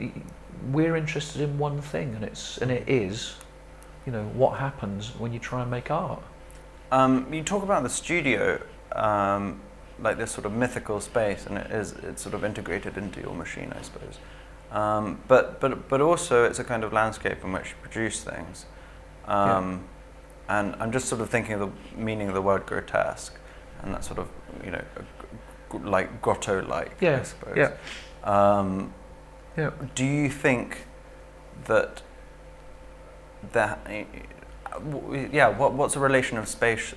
we're interested in one thing, and it is, you know, what happens when you try and make art. You talk about the studio, like this sort of mythical space, and it's sort of integrated into your machine, I suppose. But also it's a kind of landscape in which you produce things. And I'm just sort of thinking of the meaning of the word grotesque, and that sort of, you know, like grotto-like, I suppose. Do you think that what's the relation of space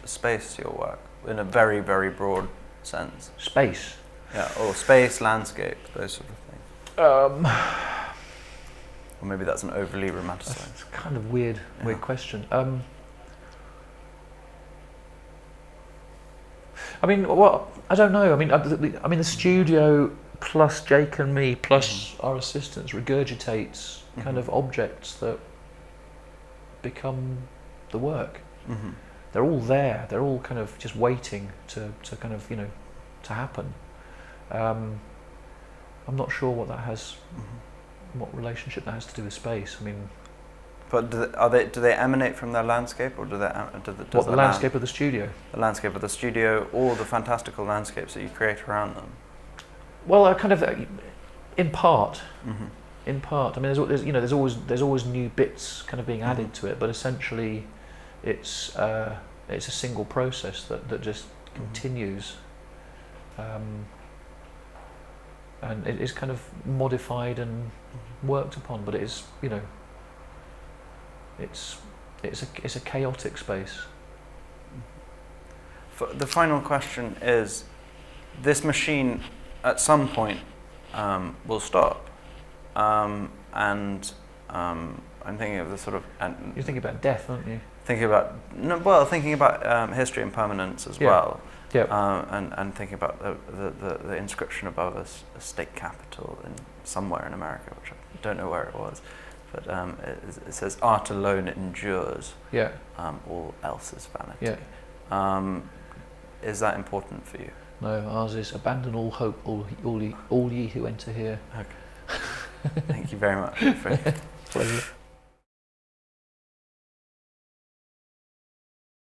to your work in a very, very broad sense? Space? Yeah, or space, landscape, those sort of things. Or maybe that's an overly romanticized. It's kind of weird question. I mean, I don't know. I mean, the studio plus Jake and me plus our assistants regurgitates kind of objects that become the work. They're all there. They're all kind of just waiting to kind of, you know, to happen. I'm not sure what that has, what relationship that has to do with space. I mean, but do they emanate from their landscape, or do they? The landscape of the studio? The landscape of the studio, or the fantastical landscapes that you create around them? Well, I kind of, in part. In part. I mean, there's always new bits kind of being added to it, but essentially, it's a single process that just continues, and it is kind of modified and worked upon. But it is, you know, it's a chaotic space. The final question is: this machine, at some point, will stop. I'm thinking of the sort of... You're thinking about death, aren't you? Thinking about history and permanence as well. And thinking about the inscription above a state capitol somewhere in America, which I don't know where it was, but it says, "Art alone endures. All else is vanity." Is that important for you? No, ours is "Abandon all hope, all ye who enter here." Okay. Thank you very much. Pleasure.